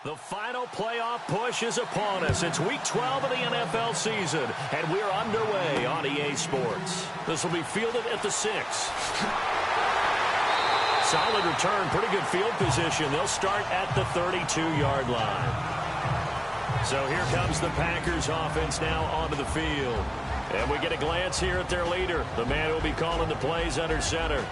The final playoff push is upon us. It's Week 12 of the NFL season, and we're underway on EA Sports. This will be fielded at the 6. Solid return, pretty good field position. They'll start at the 32-yard line. So here comes the Packers offense now onto the field. And we get a glance here at their leader, the man who will be calling the plays under center.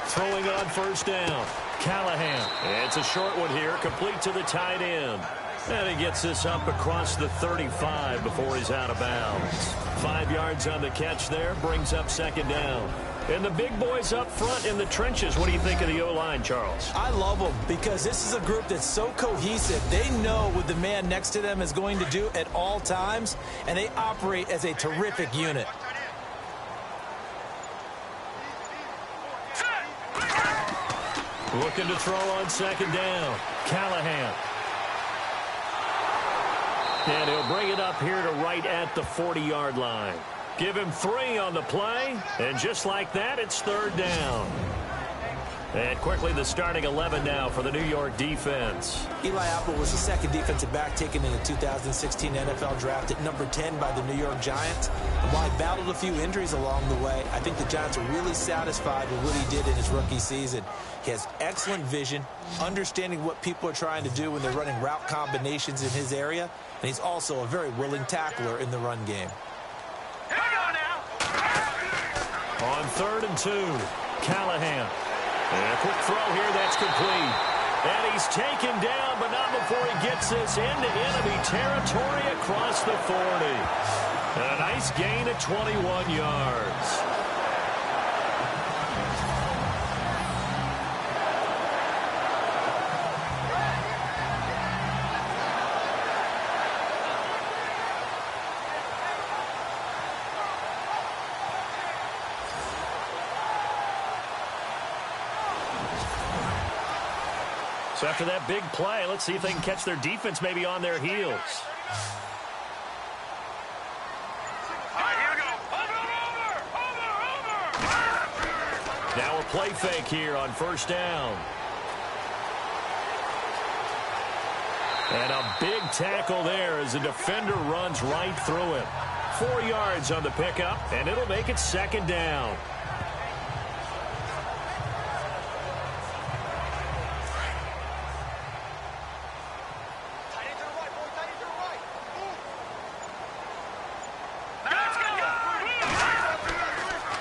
Throwing on first down, Callahan. It's a short one here, complete to the tight end. And he gets this up across the 35 before he's out of bounds. 5 yards on the catch there, brings up second down. And the big boys up front in the trenches. What do you think of the O-line, Charles? I love them because this is a group that's so cohesive. They know what the man next to them is going to do at all times, and they operate as a terrific unit. Looking to throw on second down. Callahan. And he'll bring it up here to right at the 40-yard line. Give him 3 on the play. And just like that, it's third down. And quickly the starting 11 now for the New York defense. Eli Apple was the second defensive back taken in the 2016 NFL draft at number 10 by the New York Giants. And while he battled a few injuries along the way, I think the Giants are really satisfied with what he did in his rookie season. He has excellent vision, understanding what people are trying to do when they're running route combinations in his area, and he's also a very willing tackler in the run game. On 3rd and 2, Callahan. And a quick throw here, that's complete. And he's taken down, but not before he gets this into enemy territory across the 40. And a nice gain of 21 yards. So after that big play, let's see if they can catch their defense maybe on their heels. Now a play fake here on first down. And a big tackle there as the defender runs right through him. 4 yards on the pickup, and it'll make it second down.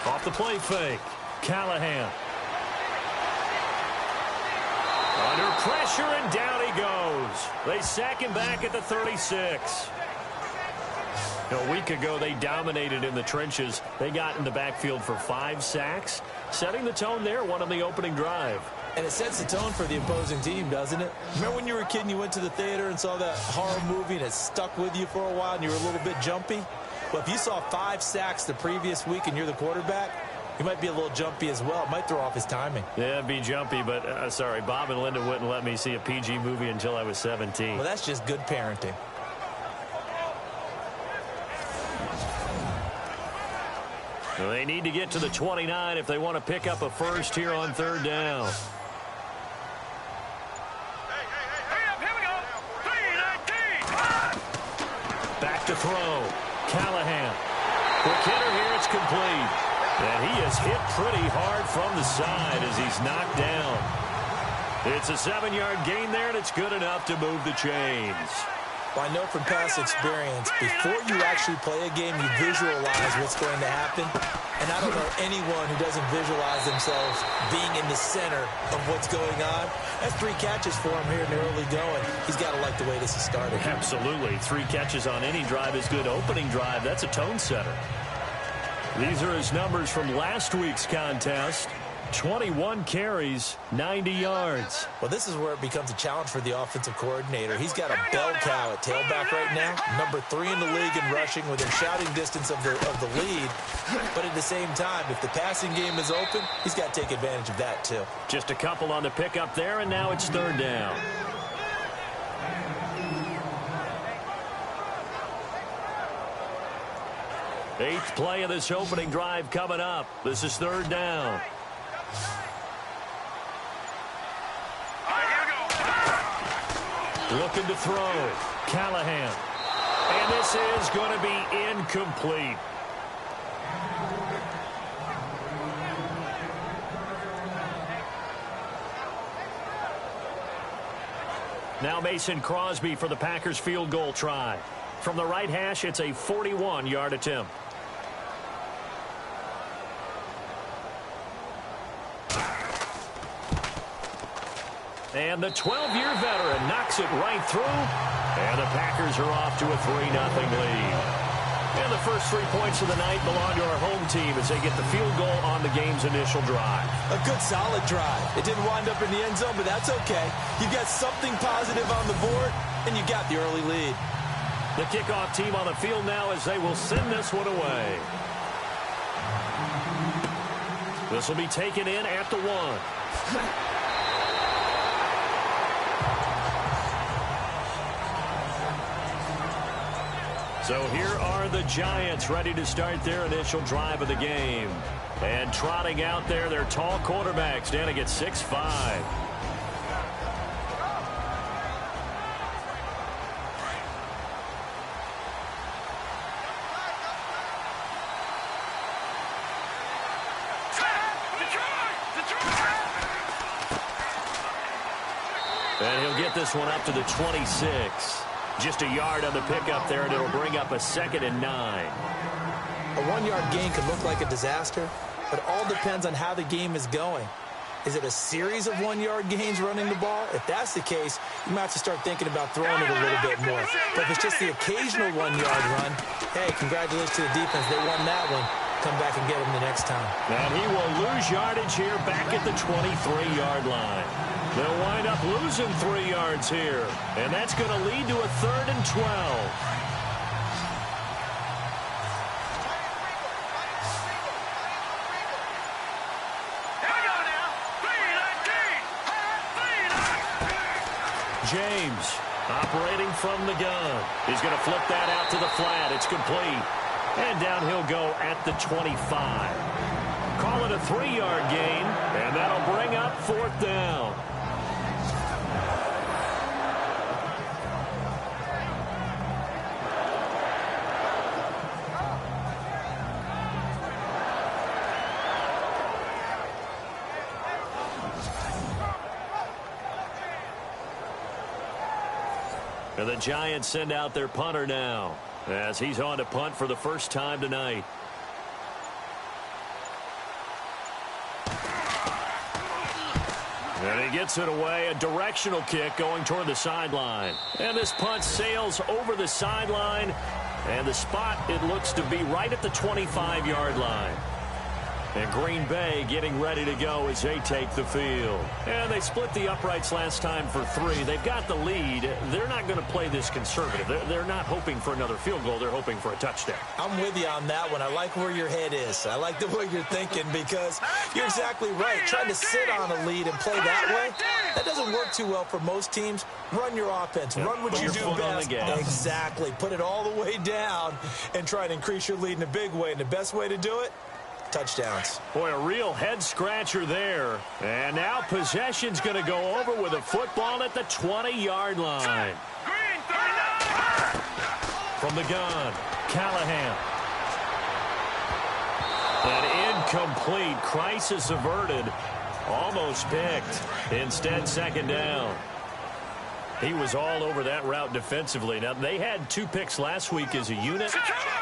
Off the play fake, Callahan. Under pressure, and down he goes. They sack him back at the 36. A week ago, they dominated in the trenches. They got in the backfield for 5 sacks, setting the tone there, one on the opening drive. And it sets the tone for the opposing team, doesn't it? Remember when you were a kid and you went to the theater and saw that horror movie and it stuck with you for a while and you were a little bit jumpy? Well, if you saw 5 sacks the previous week and you're the quarterback, he might be a little jumpy as well. It might throw off his timing. Yeah, it'd be jumpy, but sorry, Bob and Linda wouldn't let me see a PG movie until I was 17. Well, that's just good parenting. Well, they need to get to the 29 if they want to pick up a first here on third down. Back to throw. Callahan. Quick hitter here, it's complete. And he is hit pretty hard from the side as he's knocked down. It's a 7-yard gain there, and it's good enough to move the chains. Well, I know from past experience, before you actually play a game, you visualize what's going to happen. And I don't know anyone who doesn't visualize themselves being in the center of what's going on. That's 3 catches for him here in the early going. He's got to like the way this is started. Absolutely. 3 catches on any drive is good. Opening drive, that's a tone setter. These are his numbers from last week's contest. 21 carries, 90 yards. Well, this is where it becomes a challenge for the offensive coordinator. He's got a bell cow at tailback right now, number 3 in the league in rushing, within shouting distance of the lead. But at the same time, if the passing game is open, he's got to take advantage of that too. Just a couple on the pickup there, and now it's 3rd down. Eighth play of this opening drive coming up. This is 3rd down. Looking to throw. Callahan. And this is going to be incomplete. Now Mason Crosby for the Packers field goal try. From the right hash, it's a 41-yard attempt. And the 12-year veteran knocks it right through. And the Packers are off to a 3-0 lead. And the first 3 points of the night belong to our home team as they get the field goal on the game's initial drive. A good, solid drive. It didn't wind up in the end zone, but that's okay. You got something positive on the board, and you got the early lead. The kickoff team on the field now as they will send this one away. This will be taken in at the 1. So here are the Giants ready to start their initial drive of the game. And trotting out there, their tall quarterback standing at 6'5". And he'll get this one up to the 26. Just a yard on the pickup there, and it'll bring up a 2nd and 9. A 1-yard gain could look like a disaster, but it all depends on how the game is going. Is it a series of 1-yard gains running the ball? If that's the case, you might have to start thinking about throwing it a little bit more. But if it's just the occasional 1-yard run, hey, congratulations to the defense. They won that one. Come back and get them the next time. And he will lose yardage here back at the 23-yard line. They'll wind up losing 3 yards here. And that's going to lead to a 3rd and 12. James operating from the gun. He's going to flip that out to the flat. It's complete. And down he'll go at the 25. Call it a 3-yard gain, and that'll bring up 4th down. And the Giants send out their punter now as he's on to punt for the first time tonight. And he gets it away, a directional kick going toward the sideline. And this punt sails over the sideline, and the spot, it looks to be right at the 25-yard line. And Green Bay getting ready to go as they take the field. And they split the uprights last time for 3. They've got the lead. They're not going to play this conservative. They're not hoping for another field goal. They're hoping for a touchdown. I'm with you on that one. I like where your head is. I like the way you're thinking because you're exactly right. Trying to sit on a lead and play that way, that doesn't work too well for most teams. Run your offense. Run what you do best. Exactly. Put it all the way down and try to increase your lead in a big way. And the best way to do it, touchdowns. Boy, a real head-scratcher there. And now possession's going to go over with a football at the 20-yard line. From the gun, Callahan. An incomplete. Crisis averted. Almost picked. Instead, 2nd down. He was all over that route defensively. Now, they had 2 picks last week as a unit.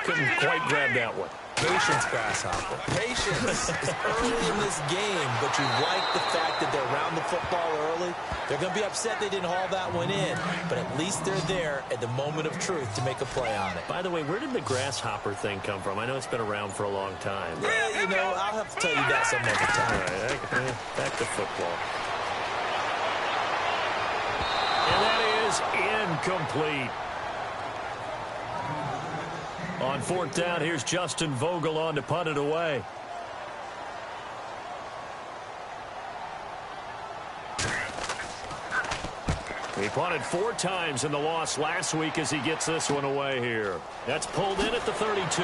Couldn't quite grab that one. Patience, Grasshopper. Patience is early in this game, but you like the fact that they're around the football early. They're going to be upset they didn't haul that one in, but at least they're there at the moment of truth to make a play on it. By the way, where did the grasshopper thing come from? I know it's been around for a long time. Yeah, you know, I'll have to tell you that some other time. All right, back to football. And that is incomplete. On 4th down, here's Justin Vogel on to punt it away. He punted 4 times in the loss last week as he gets this one away here. That's pulled in at the 32.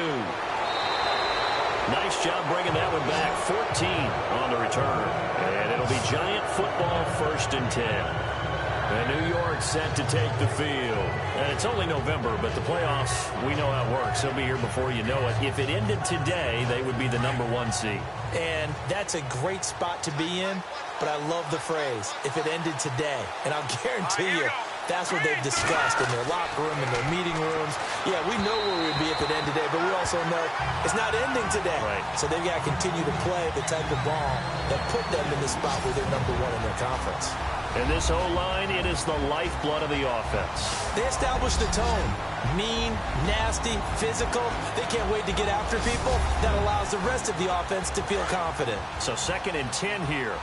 Nice job bringing that one back. 14 on the return. And it'll be Giant football 1st and 10. And New York set to take the field. And it's only November, but the playoffs, we know how it works. They'll be here before you know it. If it ended today, they would be the #1 seed. And that's a great spot to be in, but I love the phrase, if it ended today. And I'll guarantee you, that's what they've discussed in their locker room, in their meeting rooms. Yeah, we know where we would be if it ended today, but we also know it's not ending today. Right. So they've got to continue to play the type of ball that put them in the spot where they're #1 in their conference. And this O-line, it is the lifeblood of the offense. They established the tone. Mean, nasty, physical. They can't wait to get after people. That allows the rest of the offense to feel confident. So 2nd and 10 here.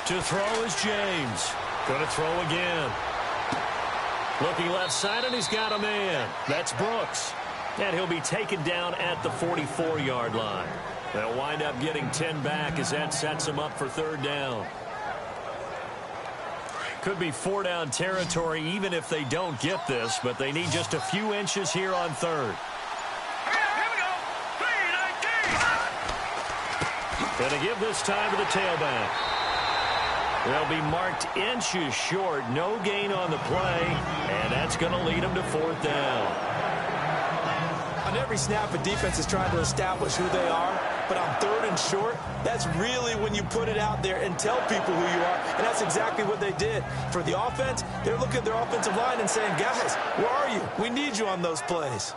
To throw is James. Going to throw again. Looking left side, and he's got a man. That's Brooks. And he'll be taken down at the 44-yard line. They'll wind up getting 10 back as that sets them up for 3rd down. Could be 4-down territory even if they don't get this, but they need just a few inches here on 3rd. Gonna give this time to the tailback. They'll be marked inches short. No gain on the play, and that's going to lead them to 4th down. On every snap, a defense is trying to establish who they are, but on 3rd and short, that's really when you put it out there and tell people who you are, and that's exactly what they did. For the offense, they're looking at their offensive line and saying, guys, where are you? We need you on those plays.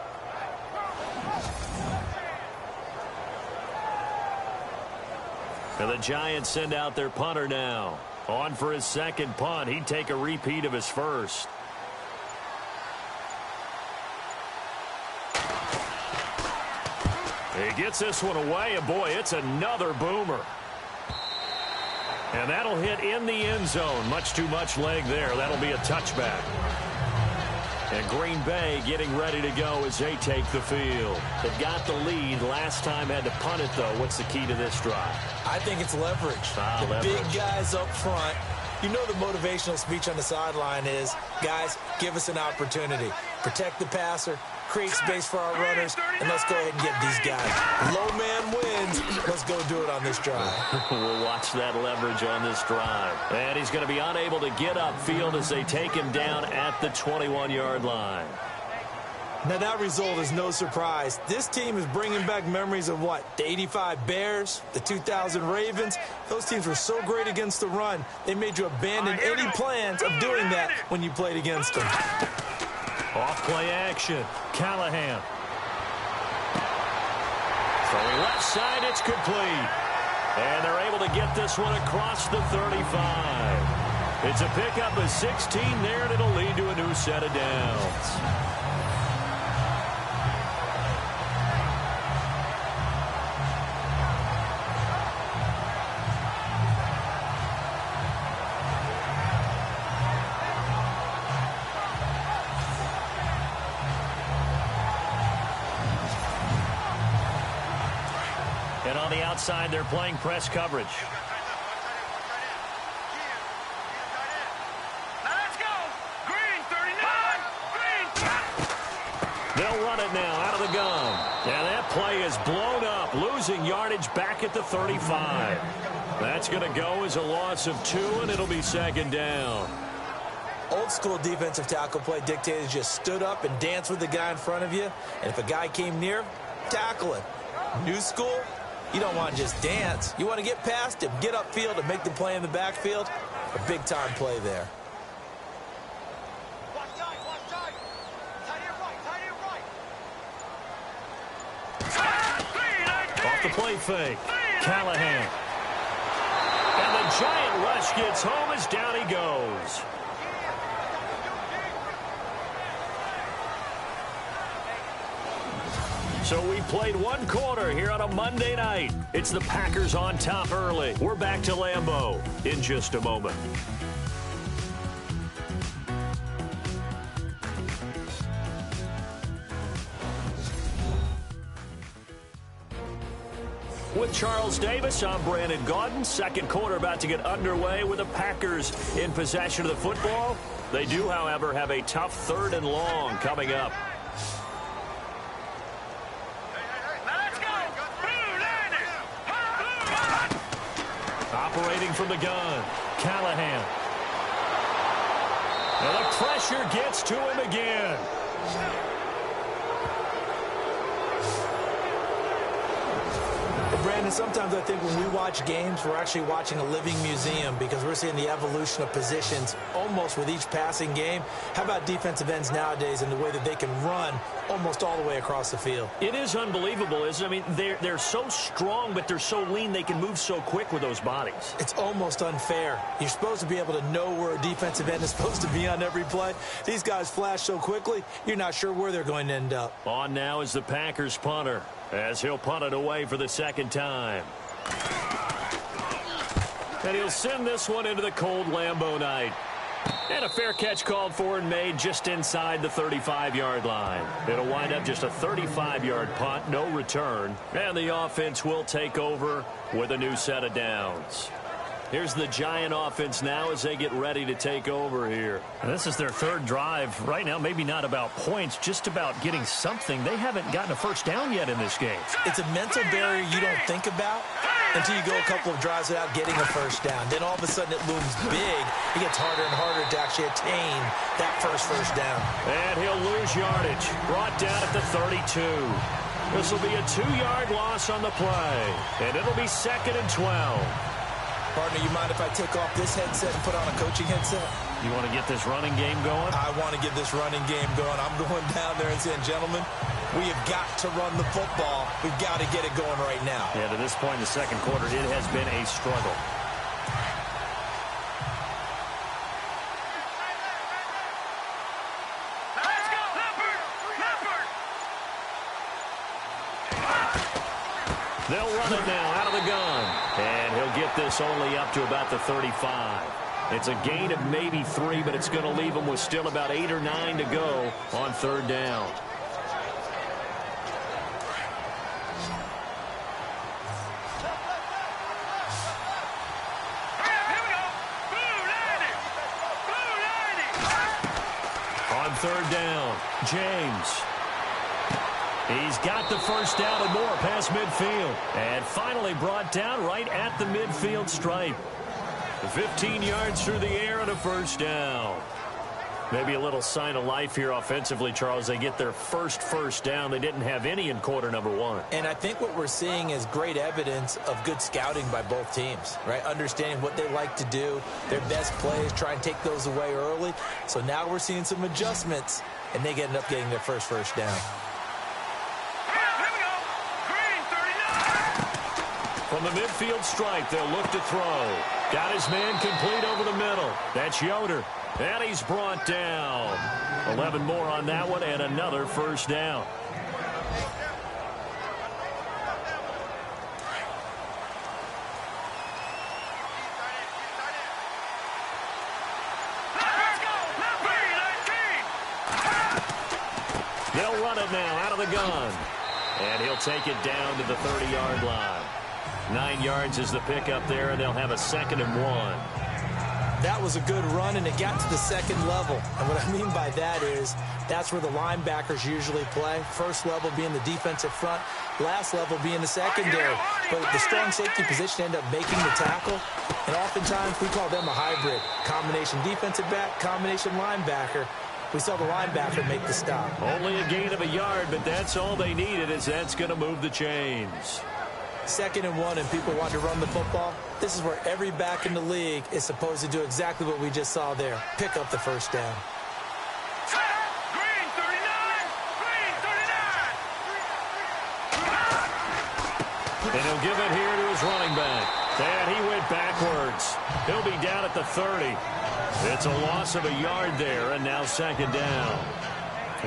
And the Giants send out their punter now. On for his 2nd punt. He'd take a repeat of his 1st. He gets this one away, and boy, it's another boomer. And that'll hit in the end zone. Much too much leg there. That'll be a touchback. And Green Bay getting ready to go as they take the field. They've got the lead. Last time had to punt it, though. What's the key to this drive? I think it's leverage. Leverage. Big guys up front. You know the motivational speech on the sideline is, guys, give us an opportunity. Protect the passer, create space for our runners, and let's go ahead and get these guys. Low man wins. Let's go do it on this drive. We'll watch that leverage on this drive. And he's going to be unable to get upfield as they take him down at the 21-yard line. Now, that result is no surprise. This team is bringing back memories of what? The 85 Bears, the 2000 Ravens. Those teams were so great against the run, they made you abandon any plans of doing that when you played against them. Off play action. Callahan. Throwing left side, it's complete. And they're able to get this one across the 35. It's a pickup of 16 there, and it'll lead to a new set of downs. And on the outside, they're playing press coverage. They'll run it now out of the gun. And that play is blown up, losing yardage back at the 35. That's going to go as a loss of 2, and it'll be 2nd down. Old school defensive tackle play dictated just stood up and danced with the guy in front of you. And if a guy came near, tackle him. New school, You don't want to just dance. You want to get past him, get upfield, and make the play in the backfield. A big-time play there. Off the play fake, Callahan. And the Giant rush gets home as down he goes. So we played one quarter here on a Monday night. It's the Packers on top early. We're back to Lambeau in just a moment. With Charles Davis, I'm Brandon Gaudin. Second quarter about to get underway with the Packers in possession of the football. They do, however, have a tough 3rd and long coming up. Operating from the gun, Callahan. And the pressure gets to him again. Brandon, sometimes I think when we watch games, we're actually watching a living museum because we're seeing the evolution of positions almost with each passing game. How about defensive ends nowadays and the way that they can run almost all the way across the field? It is unbelievable, isn't it? I mean, they're so strong, but they're so lean, they can move so quick with those bodies. It's almost unfair. You're supposed to be able to know where a defensive end is supposed to be on every play. These guys flash so quickly, you're not sure where they're going to end up. On now is the Packers punter, as he'll punt it away for the second time. And he'll send this one into the cold Lambeau night. And a fair catch called for and made just inside the 35-yard line. It'll wind up just a 35-yard punt, no return. And the offense will take over with a new set of downs. Here's the Giant offense now as they get ready to take over here. And this is their 3rd drive. Right now, maybe not about points, just about getting something. They haven't gotten a first down yet in this game. It's a mental barrier you don't think about until you go a couple of drives without getting a first down. Then all of a sudden it looms big. It gets harder and harder to actually attain that first down. And he'll lose yardage. Brought down at the 32. This will be a 2-yard loss on the play. And it'll be 2nd and 12. Partner, you mind if I take off this headset and put on a coaching headset? You want to get this running game going? I want to get this running game going. I'm going down there and saying, gentlemen, we have got to run the football. We've got to get it going right now. Yeah, to this point in the second quarter, it has been a struggle. They'll run it now out of the gun. And he'll get this only up to about the 35. It's a gain of maybe 3, but it's going to leave him with still about 8 or 9 to go on 3rd down. On 3rd down, James. He's got the first down and more past midfield. And finally brought down right at the midfield stripe. 15 yards through the air and a first down. Maybe a little sign of life here offensively, Charles. They get their first down. They didn't have any in quarter number 1. And I think what we're seeing is great evidence of good scouting by both teams, right? Understanding what they like to do, their best plays, try and take those away early. So now we're seeing some adjustments, and they end up getting their first down. From the midfield stripe, they'll look to throw. Got his man complete over the middle. That's Yoder. And he's brought down. 11 more on that one and another first down. They'll run it now out of the gun. And he'll take it down to the 30-yard line. 9 yards is the pickup there, and they'll have a 2nd and 1. That was a good run, and it got to the second level. And what I mean by that is that's where the linebackers usually play. First level being the defensive front, last level being the secondary. But the strong safety position ended up making the tackle, and oftentimes we call them a hybrid. Combination defensive back, combination linebacker. We saw the linebacker make the stop. Only a gain of a yard, but that's all they needed, as that's going to move the chains. 2nd and 1 and people want to run the football, this is where every back in the league is supposed to do exactly what we just saw there. Pick up the first down. And he'll give it here to his running back. And he went backwards. He'll be down at the 30. It's a loss of a yard there, and now 2nd down.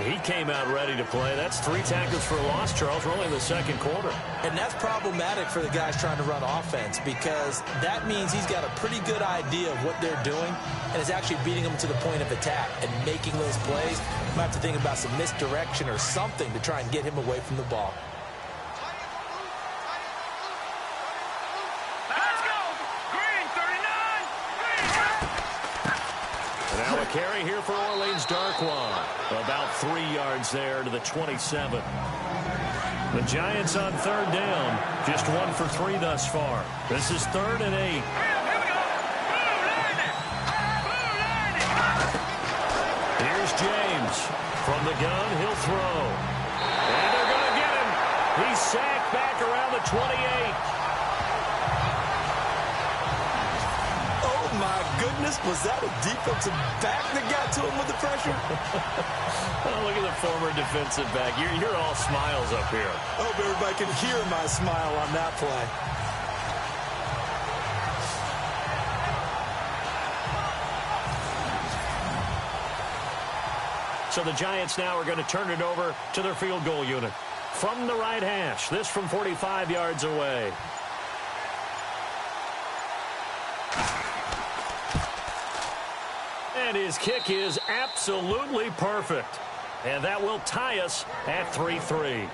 He came out ready to play. That's 3 tackles for a loss, Charles. We're only in the 2nd quarter. And that's problematic for the guys trying to run offense because that means he's got a pretty good idea of what they're doing and is actually beating them to the point of attack and making those plays. You might have to think about some misdirection or something to try and get him away from the ball. Carry here for Orleans Darkwa. About 3 yards there to the 27. The Giants on 3rd down. Just 1 for 3 thus far. This is 3rd and 8. Here's James. From the gun, he'll throw. And they're going to get him. He's sacked back around the 28. My goodness, was that a defensive back that got to him with the pressure? Oh, look at the former defensive back. You're all smiles up here. I hope everybody can hear my smile on that play. So the Giants now are going to turn it over to their field goal unit. From the right hash, this from 45 yards away. And his kick is absolutely perfect. And that will tie us at 3-3.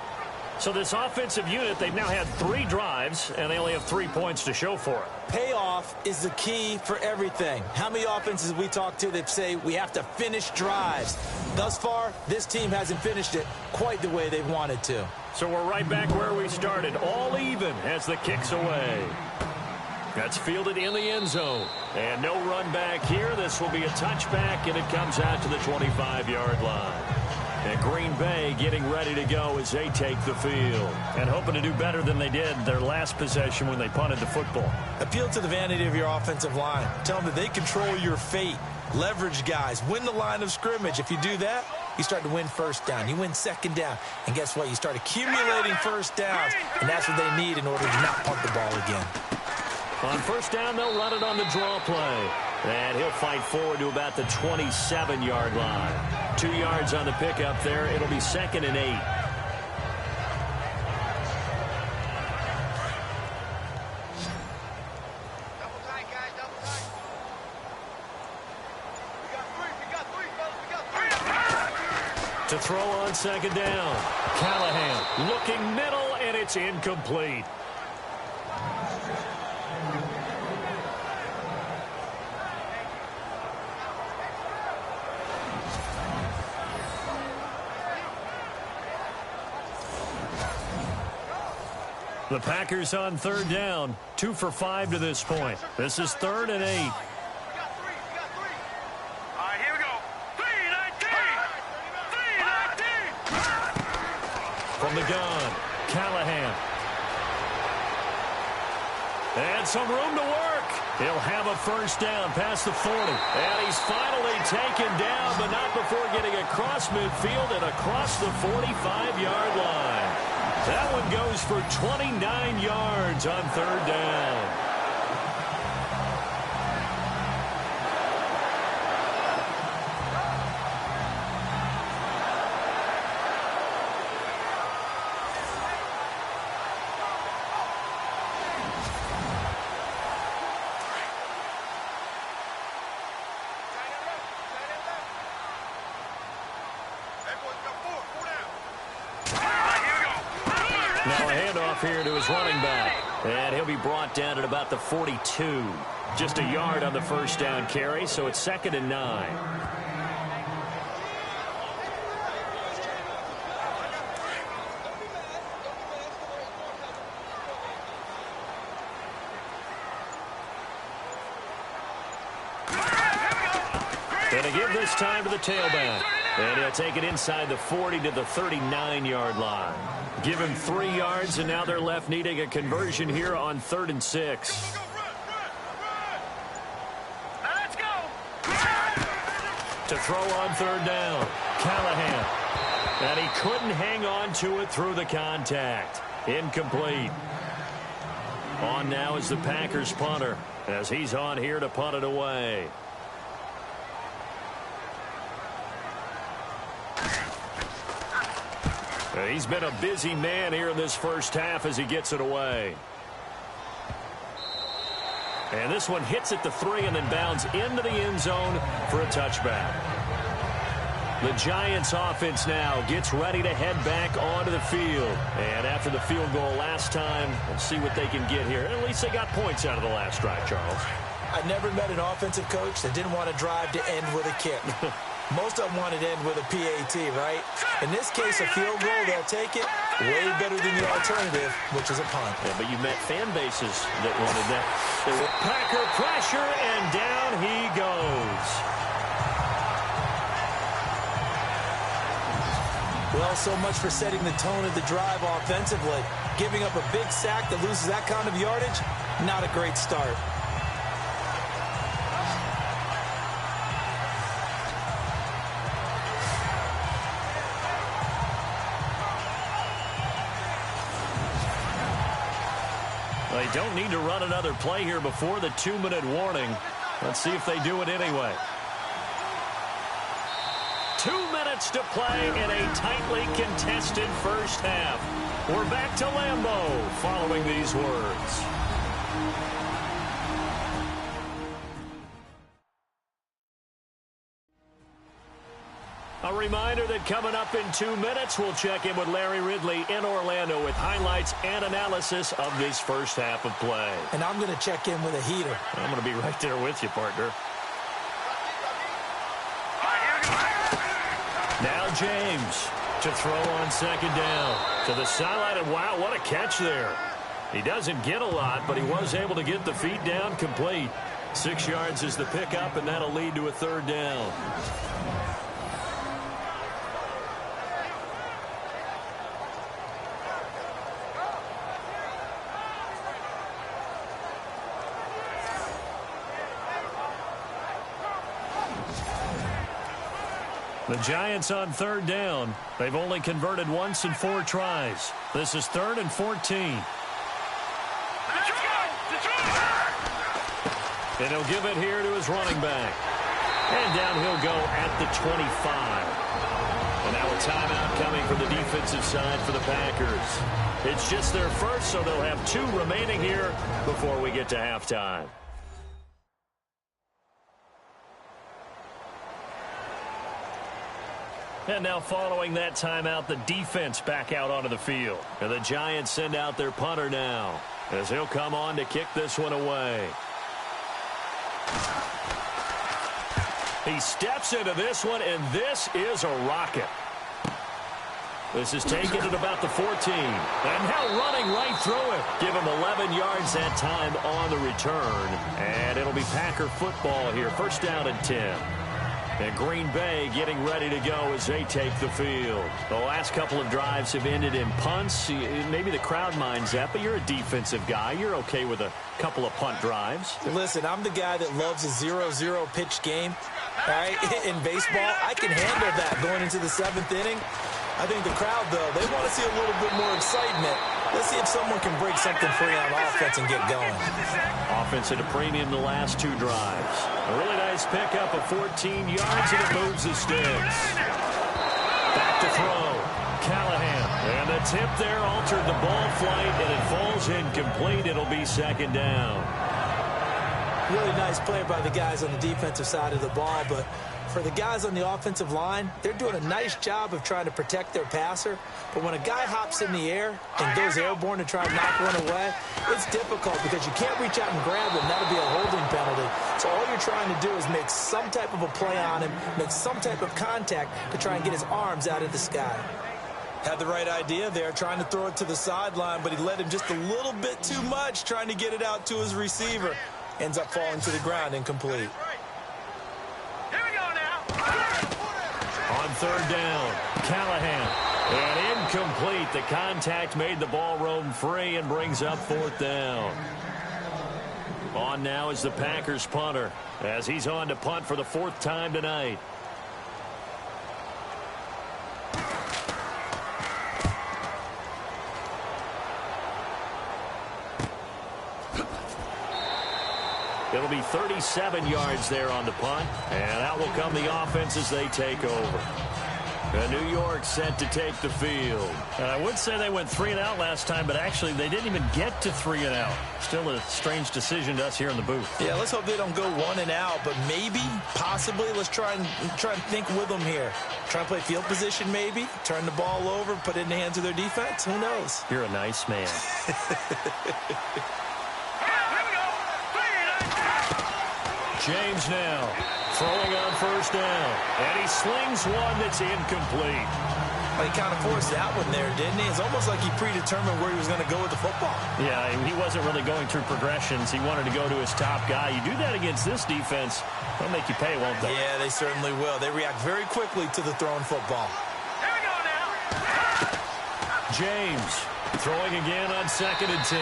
So this offensive unit, they've now had 3 drives, and they only have 3 points to show for it. Payoff is the key for everything. How many offenses we talk to that say we have to finish drives? Thus far, this team hasn't finished it quite the way they've wanted to. So we're right back where we started, all even as the kick's away. That's fielded in the end zone. And no run back here. This will be a touchback, and it comes out to the 25-yard line. And Green Bay getting ready to go as they take the field. And hoping to do better than they did their last possession when they punted the football. Appeal to the vanity of your offensive line. Tell them that they control your fate. Leverage guys. Win the line of scrimmage. If you do that, you start to win 1st down. You win 2nd down. And guess what? You start accumulating 1st downs. And that's what they need in order to not punt the ball again. On 1st down, they'll run it on the draw play. And he'll fight forward to about the 27-yard line. 2 yards on the pickup there. It'll be 2nd and 8. To throw on 2nd down. Callahan looking middle, and it's incomplete. The Packers on 3rd down. 2 for 5 to this point. This is 3rd and 8. All right, here we go. 3-19. From the gun, Callahan. And some room to work. He'll have a 1st down past the 40. And he's finally taken down, but not before getting across midfield and across the 45-yard line. That one goes for 29 yards on 3rd down. Now a handoff here to his running back. And he'll be brought down at about the 42. Just a yard on the 1st down carry, so it's 2nd and 9. Going to give this time to the tailback. And he'll take it inside the 40 to the 39-yard line. Give him 3 yards, and now they're left needing a conversion here on 3rd and 6. Let's go. To throw on 3rd down, Callahan. And he couldn't hang on to it through the contact. Incomplete. On now is the Packers punter, as he's on here to punt it away. He's been a busy man here in this first half as he gets it away. And this one hits at the 3 and then bounds into the end zone for a touchback. The Giants offense now gets ready to head back onto the field. And after the field goal last time, we'll see what they can get here. At least they got points out of the last drive, Charles. I never met an offensive coach that didn't want to drive to end with a kick. Most of them wanted to end with a PAT, right? In this case, a field goal, they'll take it. Way better than the alternative, which is a punt. Yeah, but you met fan bases that wanted that. Packer pressure, and down he goes. Well, so much for setting the tone of the drive offensively. Giving up a big sack that loses that kind of yardage, not a great start. They don't need to run another play here before the 2-minute warning. Let's see if they do it anyway. 2 minutes to play in a tightly contested first half. We're back to Lambeau following these words. A reminder that coming up in 2 minutes, we'll check in with Larry Ridley in Orlando with highlights and analysis of this first half of play. And I'm going to check in with a heater. I'm going to be right there with you, partner. Now James to throw on 2nd down. To the sideline, and wow, what a catch there. He doesn't get a lot, but he was able to get the feet down complete. 6 yards is the pickup, and that'll lead to a 3rd down. The Giants on 3rd down. They've only converted once in 4 tries. This is 3rd and 14. And he'll give it here to his running back. And down he'll go at the 25. And now a timeout coming from the defensive side for the Packers. It's just their first, so they'll have 2 remaining here before we get to halftime. And now following that timeout, the defense back out onto the field. And the Giants send out their punter now, as he'll come on to kick this one away. He steps into this one, and this is a rocket. This is taken at about the 14. And now running right through it. Give him 11 yards that time on the return. And it'll be Packer football here. 1st down and 10. And Green Bay getting ready to go as they take the field. The last couple of drives have ended in punts. Maybe the crowd minds that, but you're a defensive guy. You're okay with a couple of punt drives. Listen, I'm the guy that loves a 0-0 pitch game. All right, in baseball, I can handle that going into the 7th inning. I think the crowd, though, they want to see a little bit more excitement. Let's see if someone can break something free on offense and get going. Offense at a premium the last 2 drives. A really nice pickup of 14 yards, and it moves the sticks. Back to throw. Callahan. And the tip there altered the ball flight, and it falls incomplete. It'll be 2nd down. Really nice play by the guys on the defensive side of the ball, but for the guys on the offensive line, they're doing a nice job of trying to protect their passer. But when a guy hops in the air and goes airborne to try and knock one away, it's difficult because you can't reach out and grab him. That'll be a holding penalty. So all you're trying to do is make some type of a play on him, make some type of contact to try and get his arms out of the sky. Had the right idea there, trying to throw it to the sideline, but he let him just a little bit too much, trying to get it out to his receiver. Ends up falling to the ground incomplete. On third down. Callahan. And incomplete. The contact made the ball roam free and brings up fourth down. On now is the Packers punter as he's on to punt for the fourth time tonight. It'll be 37 yards there on the punt, and out will come the offense as they take over. New York set to take the field. I would say they went 3 and out last time, but actually they didn't even get to 3 and out. Still a strange decision to us here in the booth. Yeah, let's hope they don't go 1 and out, but maybe, possibly, let's try and think with them here. Try and play field position maybe, turn the ball over, put it in the hands of their defense. Who knows? You're a nice man. James now throwing on first down, and he slings one that's incomplete. Well, he kind of forced that one there, didn't he? It's almost like he predetermined where he was going to go with the football. Yeah, he wasn't really going through progressions. He wanted to go to his top guy. You do that against this defense, they'll make you pay, won't they? Yeah, they certainly will. They react very quickly to the thrown football. Here we go now. James throwing again on 2nd and 10.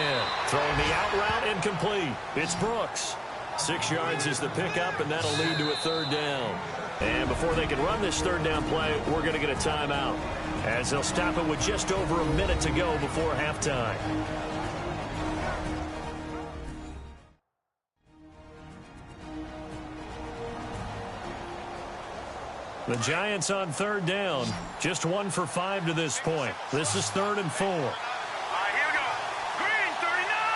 Throwing the out route incomplete. It's Brooks. 6 yards is the pickup, and that'll lead to a third down. And before they can run this third down play, we're going to get a timeout, as they'll stop it with just over a minute to go before halftime. The Giants on third down, just 1 for 5 to this point. This is 3rd and 4. Here we go. Green, 39.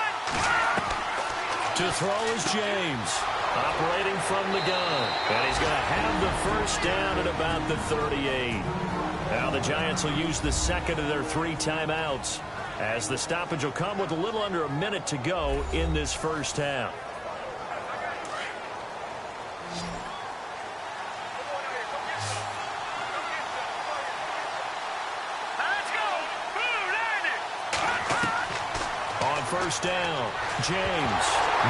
To throw is James, operating from the gun. And he's going to have the first down at about the 38. Now the Giants will use the second of their 3 timeouts, as the stoppage will come with a little under a minute to go in this first half. First down, James,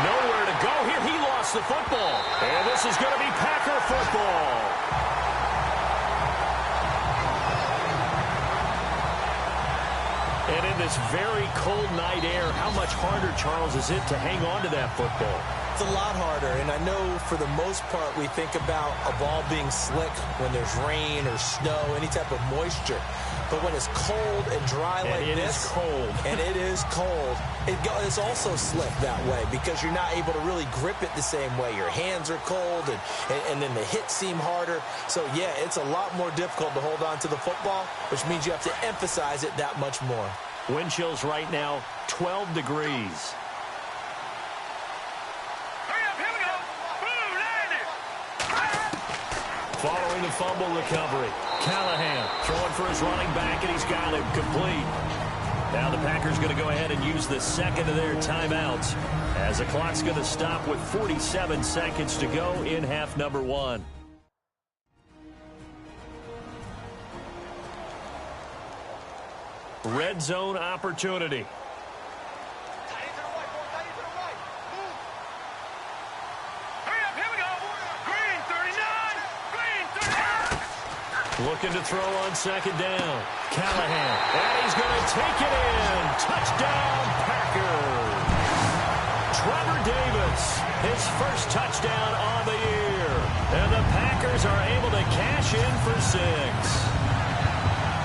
nowhere to go here. He lost the football, and this is going to be Packer football. And in this very cold night air, how much harder, Charles, is it to hang on to that football? It's a lot harder, and I know for the most part we think about a ball being slick when there's rain or snow, any type of moisture. But when it's cold and dry like this, it is cold, and it is cold, it's also slick that way because you're not able to really grip it the same way. Your hands are cold, and then the hits seem harder. So, yeah, it's a lot more difficult to hold on to the football, which means you have to emphasize it that much more. Wind chills right now, 12 degrees. Following the fumble recovery, Callahan throwing for his running back, and he's got him complete. Now the Packers going to go ahead and use the second of their timeouts, as the clock's going to stop with 47 seconds to go in half number 1. Red zone opportunity. Looking to throw on second down. Callahan. And he's going to take it in. Touchdown, Packers. Trevor Davis, his first touchdown on the year. And the Packers are able to cash in for 6.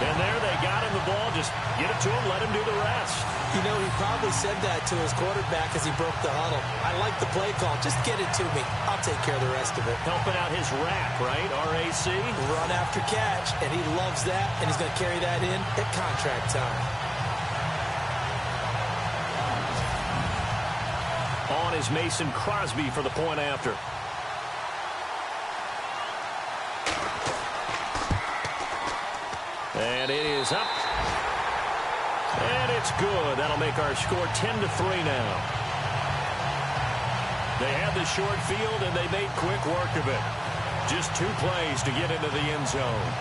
And there they got him the ball. Just get it to him, let him do the rest. You know, he probably said that to his quarterback as he broke the huddle. I like the play call. Just get it to me. I'll take care of the rest of it. Helping out his RAC, right? R-A-C? Run after catch, and he loves that, and he's going to carry that in at contract time. On is Mason Crosby for the point after. And it is up. And it's good. That'll make our score 10-3 now. They had the short field, and they made quick work of it. Just 2 plays to get into the end zone.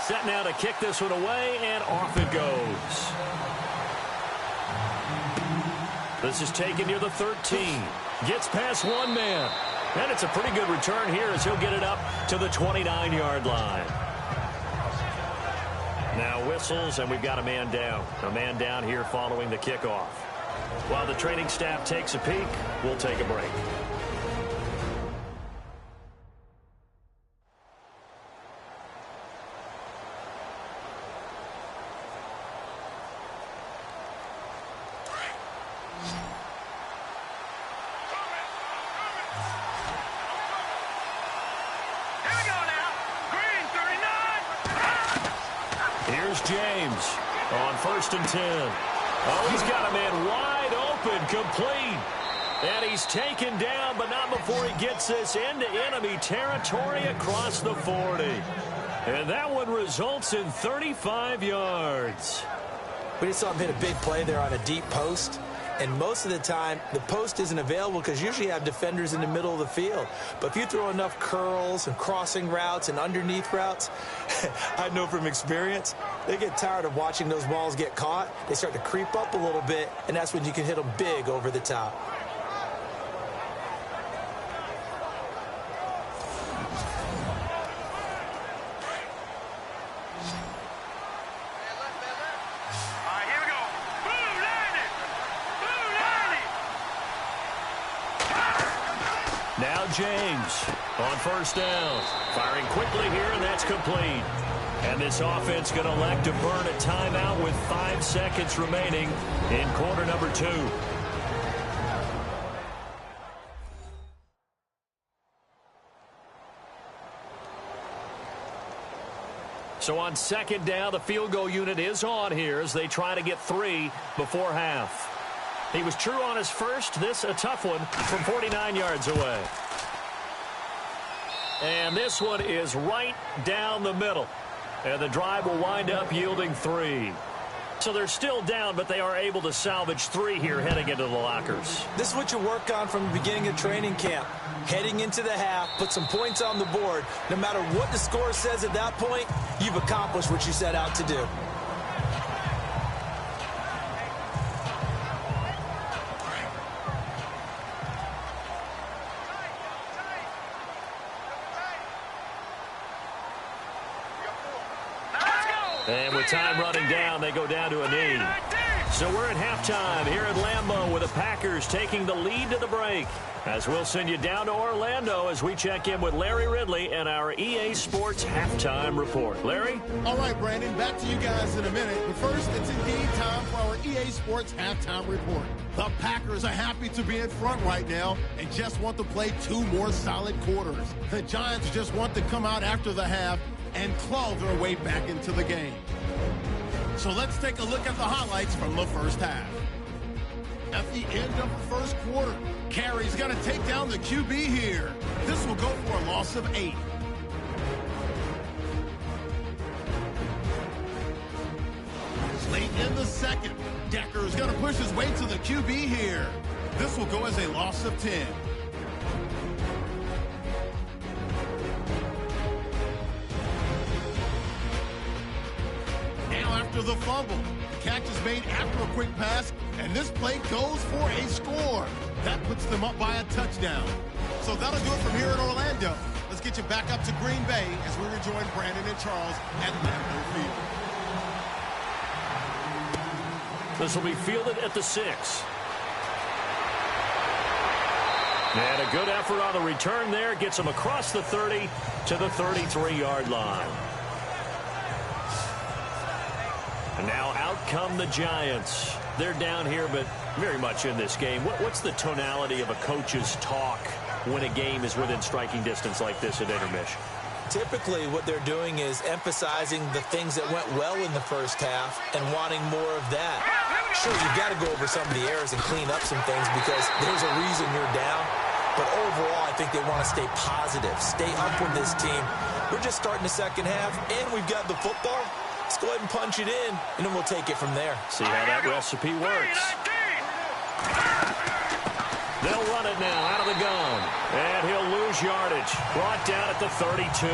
Set now to kick this one away, and off it goes. This is taken near the 13. Gets past one man. And it's a pretty good return here as he'll get it up to the 29-yard line. Now whistles, and we've got a man down. A man down here following the kickoff. While the training staff takes a peek, we'll take a break. James on 1st and 10. Oh, he's got a man wide open, complete. And he's taken down, but not before he gets this into enemy territory across the 40. And that one results in 35 yards. We just saw him hit a big play there on a deep post. And most of the time, the post isn't available because usually you have defenders in the middle of the field. But if you throw enough curls and crossing routes and underneath routes, I know from experience, they get tired of watching those balls get caught. They start to creep up a little bit, and that's when you can hit them big over the top. Now James on 1st down. Firing quickly here, and that's complete. And this offense going to elect to burn a timeout with 5 seconds remaining in quarter number 2. So on 2nd down, the field goal unit is on here as they try to get 3 before half. He was true on his first. This a tough one from 49 yards away. And this one is right down the middle. And the drive will wind up yielding 3. So they're still down, but they are able to salvage 3 here heading into the lockers. This is what you work on from the beginning of training camp. Heading into the half, put some points on the board. No matter what the score says at that point, you've accomplished what you set out to do. And with time running down, they go down to a knee. So we're at halftime here at Lambeau with the Packers taking the lead to the break. As we'll send you down to Orlando as we check in with Larry Ridley and our EA Sports Halftime Report. Larry? All right, Brandon, back to you guys in a minute. But first, it's indeed time for our EA Sports Halftime Report. The Packers are happy to be in front right now and just want to play 2 more solid quarters. The Giants just want to come out after the half and claw their way back into the game. So let's take a look at the highlights from the first half. At the end of the first quarter, Carey's going to take down the QB here. This will go for a loss of 8. Late in the second, Decker's going to push his way to the QB here. This will go as a loss of 10. After the fumble, the catch is made after a quick pass, and this play goes for a score. That puts them up by a touchdown. So that'll do it from here in Orlando. Let's get you back up to Green Bay as we rejoin Brandon and Charles at Lambeau Field. This will be fielded at the 6. And a good effort on the return there. Gets him across the 30 to the 33-yard line. And now out come the Giants. They're down here, but very much in this game. What's the tonality of a coach's talk when a game is within striking distance like this at intermission? Typically, what they're doing is emphasizing the things that went well in the first half and wanting more of that. Sure, you've got to go over some of the errors and clean up some things because there's a reason you're down. But overall, I think they want to stay positive, stay up with this team. We're just starting the second half, and we've got the football. Let's go ahead and punch it in, and then we'll take it from there. See how that recipe works. They'll run it now out of the gun. And he'll lose yardage. Brought down at the 32.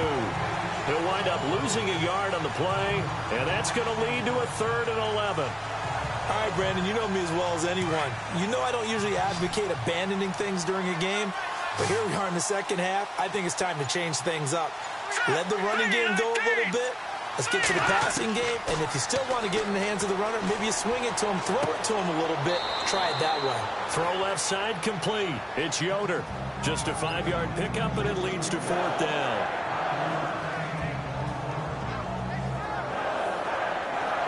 He'll wind up losing a yard on the play, and that's going to lead to a 3rd and 11. All right, Brandon, you know me as well as anyone. You know I don't usually advocate abandoning things during a game, but here we are in the second half. I think it's time to change things up. Let the running game go a little bit. Let's get to the passing game, and if you still want to get in the hands of the runner, maybe you swing it to him, throw it to him a little bit, try it that way. Throw left side complete. It's Yoder. Just a 5-yard pickup, and it leads to 4th down.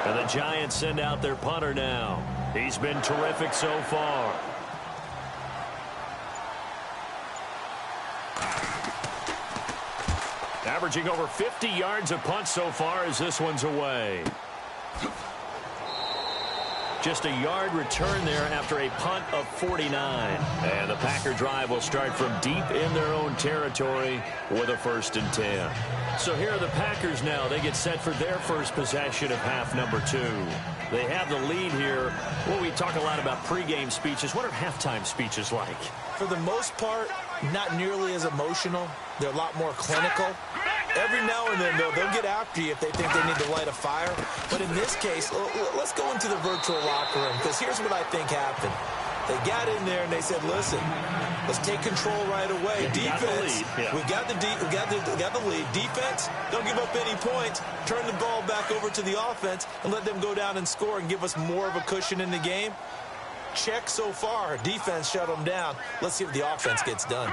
And the Giants send out their punter now. He's been terrific so far. Averaging over 50 yards a punt so far as this one's away. Just a yard return there after a punt of 49. And the Packer drive will start from deep in their own territory with a 1st and 10. So here are the Packers now. They get set for their first possession of half number 2. They have the lead here. Well, we talk a lot about pregame speeches. What are halftime speeches like? For the most part, not nearly as emotional. They're a lot more clinical. Every now and then, though, they'll get after you if they think they need to light a fire. But in this case, let's go into the virtual locker room, because here's what I think happened. They got in there and they said, listen, let's take control right away. Defense, we got the lead. Defense, don't give up any points. Turn the ball back over to the offense and let them go down and score and give us more of a cushion in the game. Check so far. Defense shut them down. Let's see if the offense gets done.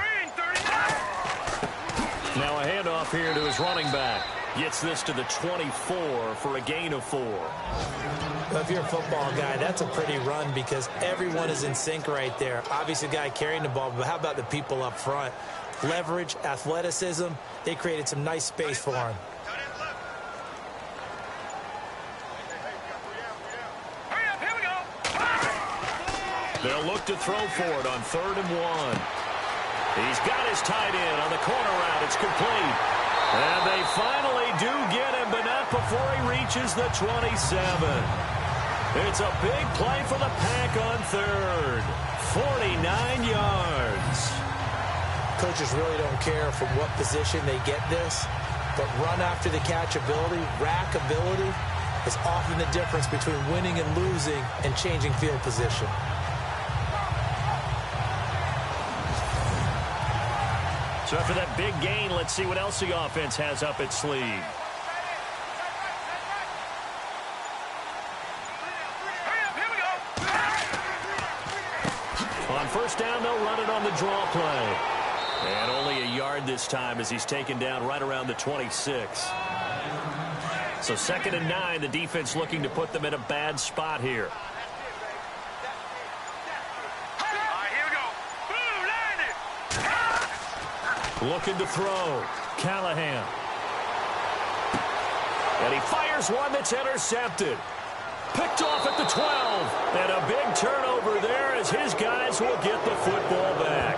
Now a handoff here to his running back. Gets this to the 24 for a gain of 4. Well, if you're a football guy, that's a pretty run because everyone is in sync right there. Obviously, the guy carrying the ball, but how about the people up front? Leverage, athleticism, they created some nice space for him. They'll look to throw for it on 3rd and 1. He's got his tight end on the corner route. It's complete. And they finally do get him, but not before he reaches the 27. It's a big play for the Pack on 3rd. 49 yards. Coaches really don't care from what position they get this, but run after the catch ability, rack ability, is often the difference between winning and losing and changing field position. So after that big gain, let's see what else the offense has up its sleeve. On 1st down, they'll run it on the draw play. And only a yard this time as he's taken down right around the 26. So 2nd and 9, the defense looking to put them in a bad spot here. Looking to throw. Callahan. And he fires one that's intercepted. Picked off at the 12. And a big turnover there as his guys will get the football back.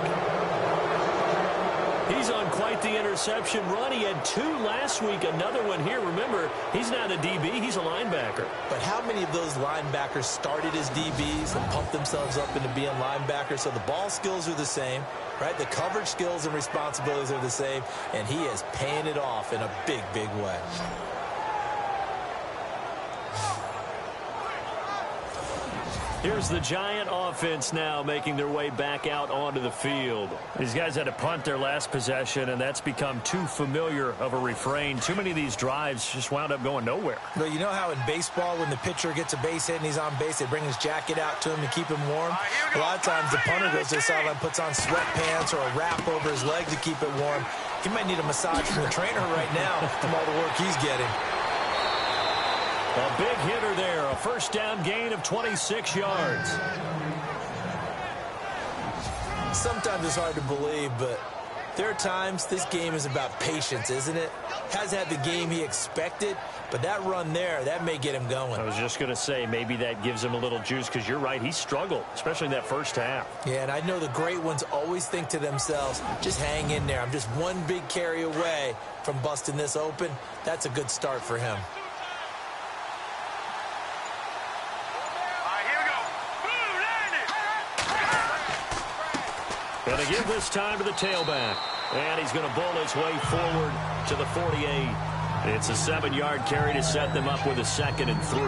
He's on quite the interception run. He had 2 last week, another one here. Remember, he's not a DB, he's a linebacker. But how many of those linebackers started as DBs and pumped themselves up into being linebackers? So the ball skills are the same, right? The coverage skills and responsibilities are the same, and he is paying it off in a big, big way. Here's the Giant offense now making their way back out onto the field. These guys had to punt their last possession, and that's become too familiar of a refrain. Too many of these drives just wound up going nowhere. But you know how in baseball, when the pitcher gets a base hit and he's on base, they bring his jacket out to him to keep him warm? A lot of times the punter goes to the sideline, puts on sweatpants or a wrap over his leg to keep it warm. He might need a massage from the trainer right now from all the work he's getting. A big hitter there, a 1st down gain of 26 yards. Sometimes it's hard to believe, but there are times this game is about patience, isn't it? Hasn't had the game he expected, but that run there, that may get him going. I was just going to say, maybe that gives him a little juice, because you're right, he struggled, especially in that 1st half. Yeah, and I know the great ones always think to themselves, just hang in there. I'm just one big carry away from busting this open. That's a good start for him. Going to give this time to the tailback. And he's going to bowl his way forward to the 48. It's a 7-yard carry to set them up with a 2nd and 3.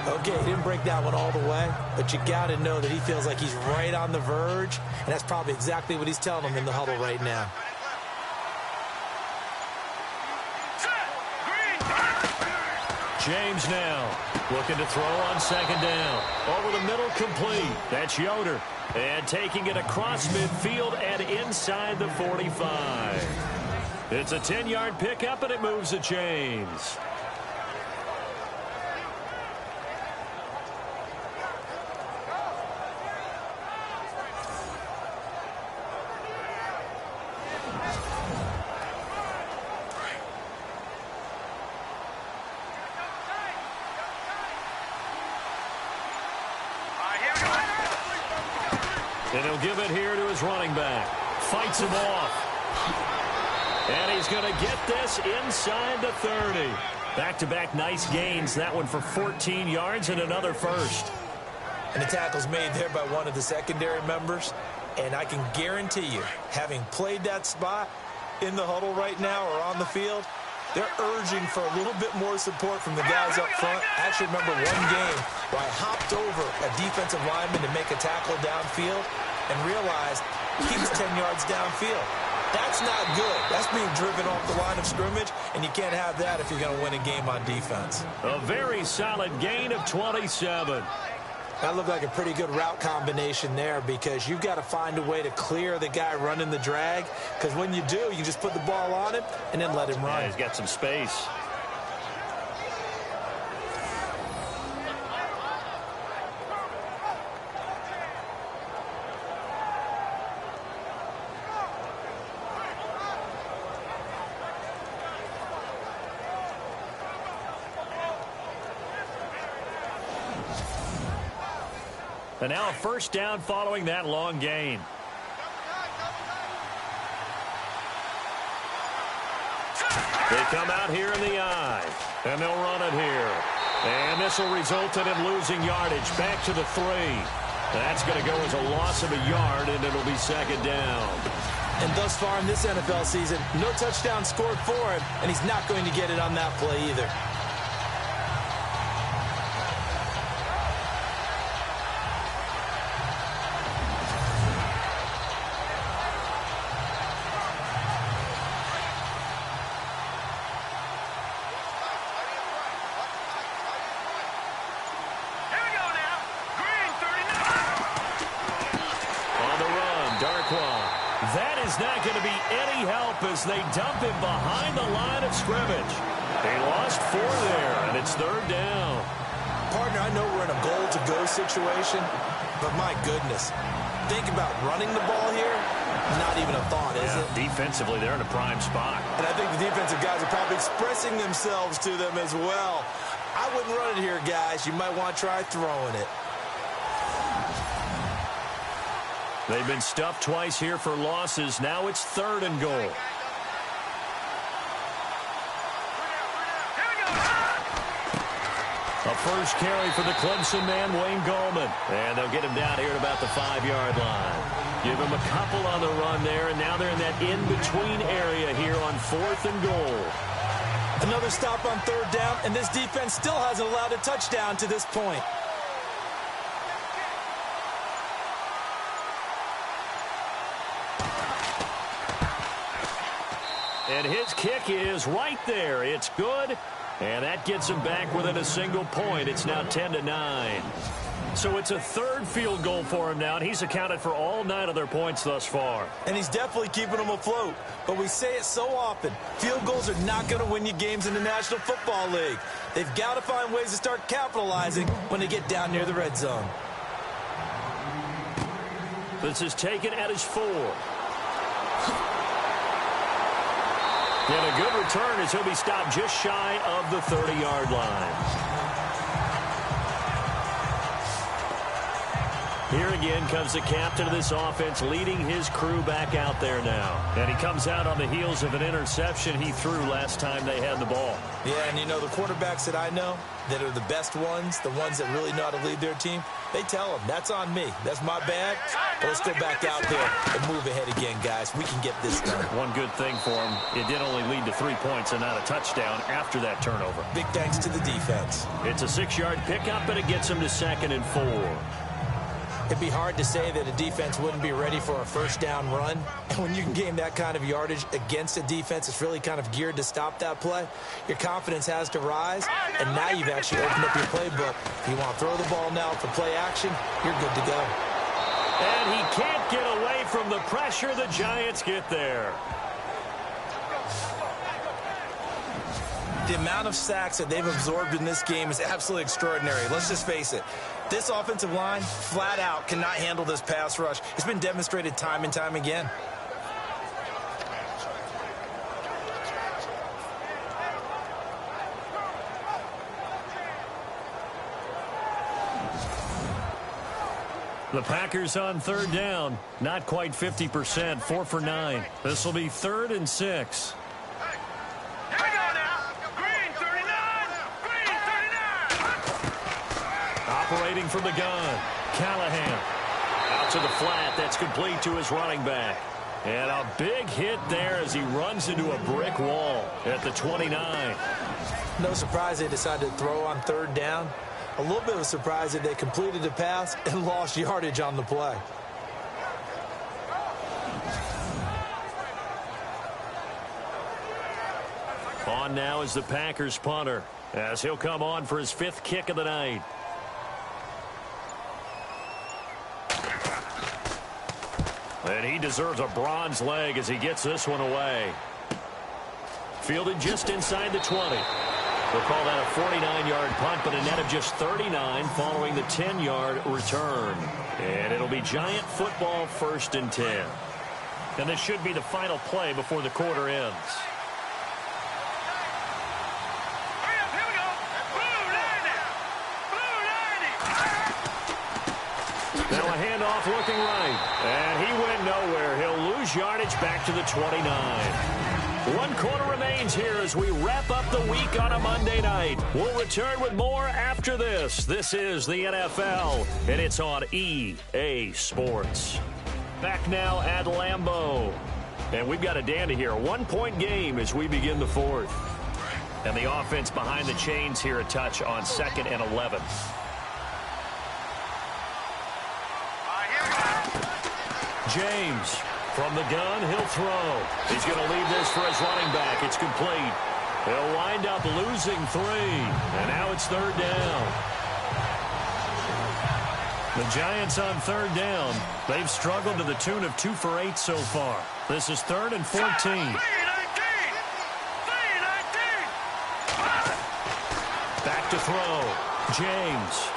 Okay, he didn't break that one all the way, but you got to know that he feels like he's right on the verge, and that's probably exactly what he's telling them in the huddle right now. James now looking to throw on second down. Over the middle, complete. That's Yoder. And taking it across midfield and inside the 45. It's a 10-yard pickup, and it moves the chains. And he'll give it here to his running back. Fights him off. And he's going to get this inside the 30. Back-to-back nice gains. That one for 14 yards and another first. And the tackle's made there by one of the secondary members. And I can guarantee you, having played that spot in the huddle right now or on the field, they're urging for a little bit more support from the guys up front. I actually remember one game where I hopped over a defensive lineman to make a tackle downfield and realized he was 10 yards downfield. That's not good. That's being driven off the line of scrimmage, and you can't have that if you're going to win a game on defense. A very solid gain of 27. That looked like a pretty good route combination there because you've got to find a way to clear the guy running the drag, because when you do, you just put the ball on him and then let him run. Yeah, he's got some space. And now a first down following that long gain. They come out here in the eye, and they'll run it here. And this will result in him losing yardage back to the 3. That's going to go as a loss of a yard, and it'll be second down. And thus far in this NFL season, no touchdown scored for him, and he's not going to get it on that play either. Not going to be any help as they dump him behind the line of scrimmage. They lost 4 there, and it's third down. Partner, I know we're in a goal-to-go situation, but my goodness, think about running the ball here. Not even a thought, is it? Defensively, they're in a prime spot. And I think the defensive guys are probably expressing themselves to them as well. I wouldn't run it here, guys. You might want to try throwing it. They've been stuffed twice here for losses. Now it's 3rd and goal. A first carry for the Clemson man, Wayne Gallman. And they'll get him down here at about the 5-yard line. Give him a couple on the run there, and now they're in that in-between area here on 4th and goal. Another stop on 3rd down, and this defense still hasn't allowed a touchdown to this point. And his kick is right there. It's good. And that gets him back within a single point. It's now 10-9. So it's a 3rd field goal for him now, and he's accounted for all 9 of their points thus far. And he's definitely keeping them afloat. But we say it so often, field goals are not going to win you games in the National Football League. They've got to find ways to start capitalizing when they get down near the red zone. This is taken at his 4. And a good return as he'll be stopped just shy of the 30-yard line. Here again comes the captain of this offense, leading his crew back out there now. And he comes out on the heels of an interception he threw last time they had the ball. Yeah, and you know, the quarterbacks that I know that are the best ones, the ones that really know how to lead their team, they tell them, that's on me. That's my bad. But let's go back out there and move ahead again, guys. We can get this done. One good thing for him, it did only lead to 3 points and not a touchdown after that turnover. Big thanks to the defense. It's a 6-yard pickup, and it gets him to 2nd and 4. It'd be hard to say that a defense wouldn't be ready for a first down run. And when you can gain that kind of yardage against a defense that's really kind of geared to stop that play, your confidence has to rise. And now you've actually opened up your playbook. If you want to throw the ball now for play action, you're good to go. And he can't get away from the pressure. The Giants get there. The amount of sacks that they've absorbed in this game is absolutely extraordinary. Let's just face it. This offensive line, flat out, cannot handle this pass rush. It's been demonstrated time and time again. The Packers on 3rd down. Not quite 50%, 4 for 9. This will be 3rd and 6. Here we go now. Green 39. Green 39. Operating from the gun, Callahan. Out to the flat, that's complete to his running back. And a big hit there as he runs into a brick wall at the 29. No surprise they decided to throw on 3rd down. A little bit of a surprise that they completed the pass and lost yardage on the play. On now is the Packers punter as he'll come on for his 5th kick of the night. And he deserves a bronze leg as he gets this one away. Fielded just inside the 20. We'll call that a 49-yard punt, but a net of just 39 following the 10-yard return. And it'll be Giant football 1st and 10. And this should be the final play before the quarter ends. Hurry up, here we go. Blue 90. Blue 90. Now a handoff looking right. And he went nowhere. He'll lose yardage back to the 29. 1 quarter remains here as we wrap up the week on a Monday night. We'll return with more after this. This is the NFL, and it's on EA Sports. Back now at Lambeau. And we've got a dandy here. A 1-point game as we begin the 4th. And the offense behind the chains here a touch on 2nd and 11. James. From the gun, he'll throw. He's going to leave this for his running back. It's complete. He'll wind up losing 3. And now it's 3rd down. The Giants on 3rd down. They've struggled to the tune of 2 for 8 so far. This is 3rd and 14. 319. Back to throw. James.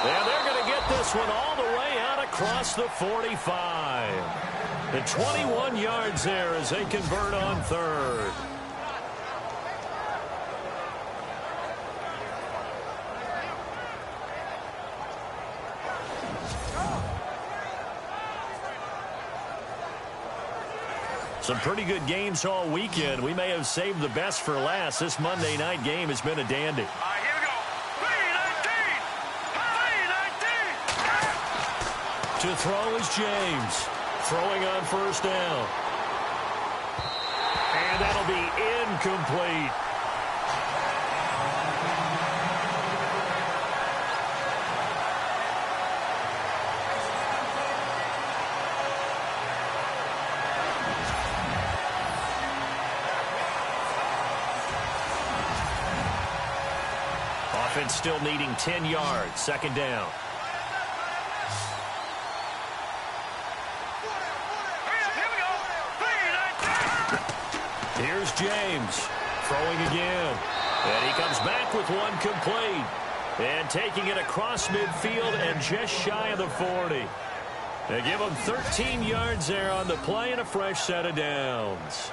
And they're going to get this one all the way out across the 45. And 21 yards there as they convert on 3rd. Some pretty good games all weekend. We may have saved the best for last. This Monday night game has been a dandy. Here we go. 319. 319. To throw is James. Throwing on 1st down. And that'll be incomplete. Offense still needing 10 yards. 2nd down. Here's James throwing again. And he comes back with one complete. And taking it across midfield and just shy of the 40. They give him 13 yards there on the play and a fresh set of downs.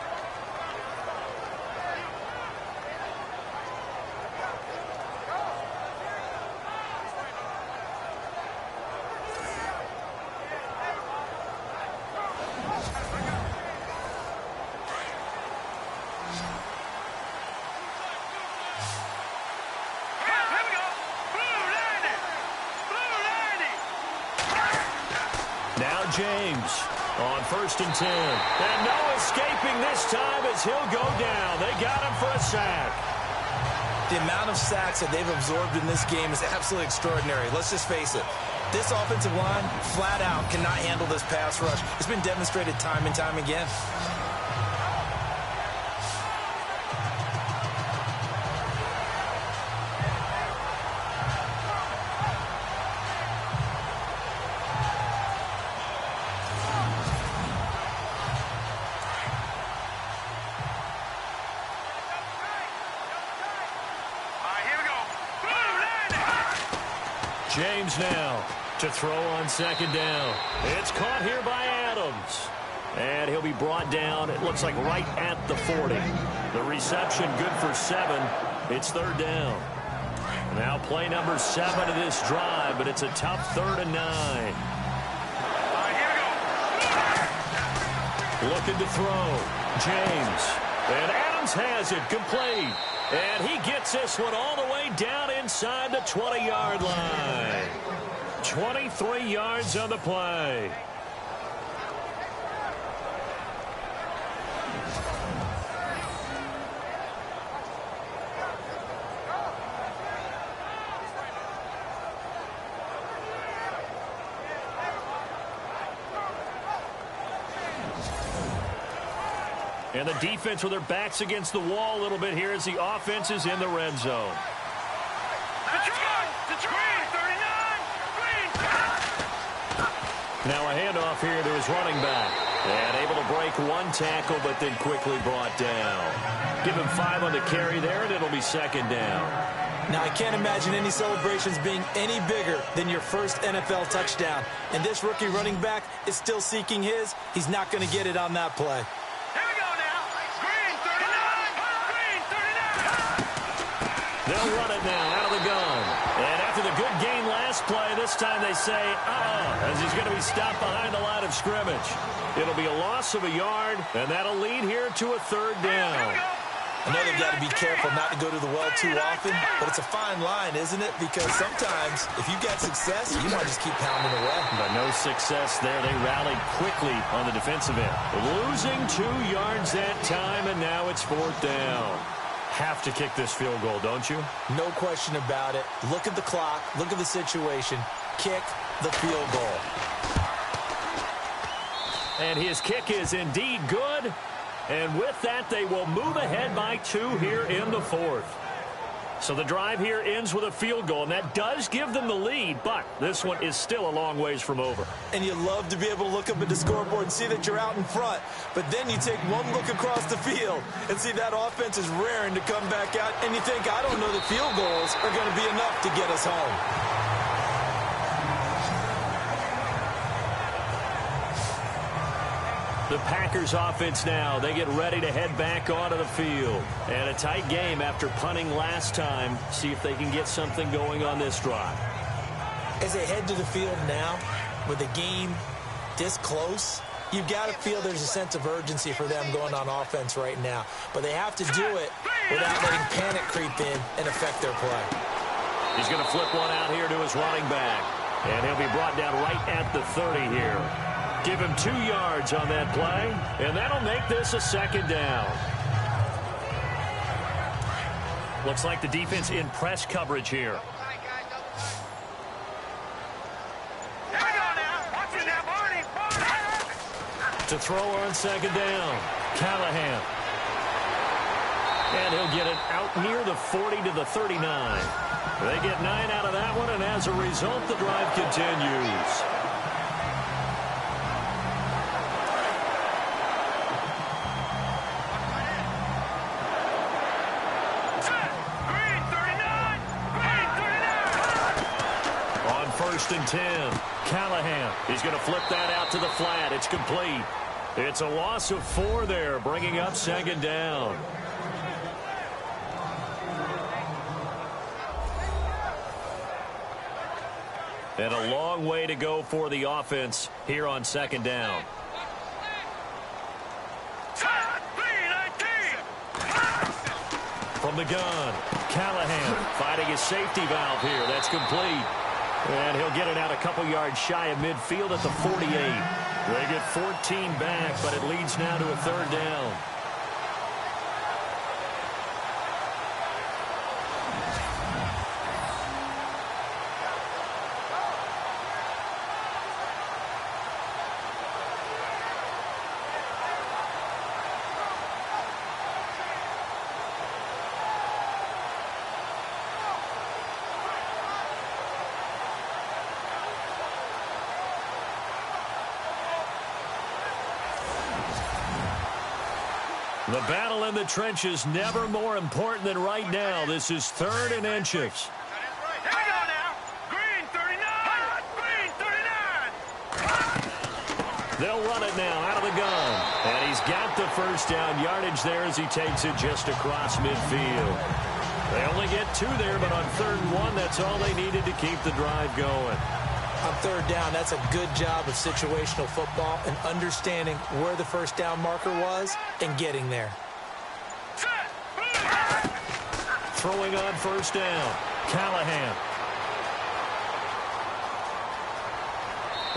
James on 1st and 10. And no escaping this time as he'll go down. They got him for a sack. The amount of sacks that they've absorbed in this game is absolutely extraordinary. Let's just face it. This offensive line, flat out, cannot handle this pass rush. It's been demonstrated time and time again. James now to throw on 2nd down. It's caught here by Adams. And he'll be brought down, it looks like right at the 40. The reception good for 7. It's 3rd down. Now play number 7 of this drive, but it's a tough 3rd and 9. Looking to throw. James. And Adams has it complete. And he gets this one all the way down inside the 20-yard line. 23 yards on the play. And the defense with their backs against the wall a little bit here as the offense is in the red zone. Now a handoff here to his running back. And able to break one tackle, but then quickly brought down. Give him 5 on the carry there, and it'll be 2nd down. Now, I can't imagine any celebrations being any bigger than your first NFL touchdown. And this rookie running back is still seeking his. He's not going to get it on that play. They'll run it now out of the gun. And after the good gain last play, this time they say, as he's going to be stopped behind the line of scrimmage. It'll be a loss of a yard, and that'll lead here to a 3rd down. I know they've got to be careful not to go to the well too often, but it's a fine line, isn't it? Because sometimes, if you've got success, you want to just keep pounding away. But no success there. They rallied quickly on the defensive end. Losing 2 yards that time, and now it's 4th down. Have to kick this field goal, don't you? No question about it. Look at the clock. Look at the situation. Kick the field goal. And his kick is indeed good. And with that, they will move ahead by 2 here in the 4th. So the drive here ends with a field goal, and that does give them the lead, but this one is still a long ways from over. And you love to be able to look up at the scoreboard and see that you're out in front, but then you take one look across the field and see that offense is raring to come back out, and you think, I don't know that field goals are going to be enough to get us home. The Packers offense now, they get ready to head back onto the field. And a tight game after punting last time. See if they can get something going on this drive. As they head to the field now, with the game this close, you've got to feel there's a sense of urgency for them going on offense right now. But they have to do it without letting panic creep in and affect their play. He's going to flip one out here to his running back. And he'll be brought down right at the 30 here. Give him 2 yards on that play, and that'll make this a 2nd down. Looks like the defense in press coverage here. To throw on 2nd down, Callahan. And he'll get it out near the 40 to the 39. They get 9 out of that one, and as a result, the drive continues. On 1st and 10, Callahan. He's going to flip that out to the flat. It's complete. It's a loss of 4 there, bringing up 2nd down. And a long way to go for the offense here on 2nd down. From the gun, Callahan fighting his safety valve here. That's complete. And he'll get it out a couple yards shy of midfield at the 48. They get 14 back, but it leads now to a third down. The battle in the trenches never more important than right now. This is 3rd and inches. Here we go now. Green 39. Green 39. They'll run it now out of the gun. And he's got the first down yardage there as he takes it just across midfield. They only get 2 there, but on 3rd and 1, that's all they needed to keep the drive going. On 3rd down, that's a good job of situational football and understanding where the first down marker was and getting there. Throwing on 1st down, Callahan.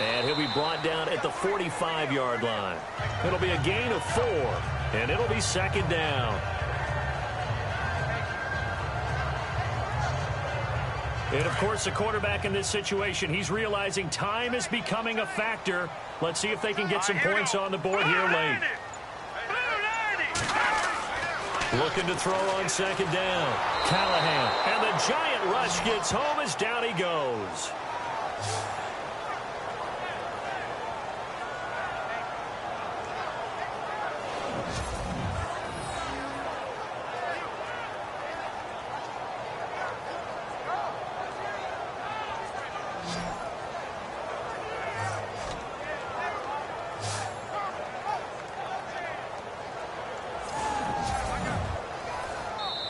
And he'll be brought down at the 45-yard line. It'll be a gain of 4, and it'll be 2nd down. And, of course, the quarterback in this situation, he's realizing time is becoming a factor. Let's see if they can get some points on the board here late. Looking to throw on 2nd down. Callahan. And the giant rush gets home as down he goes.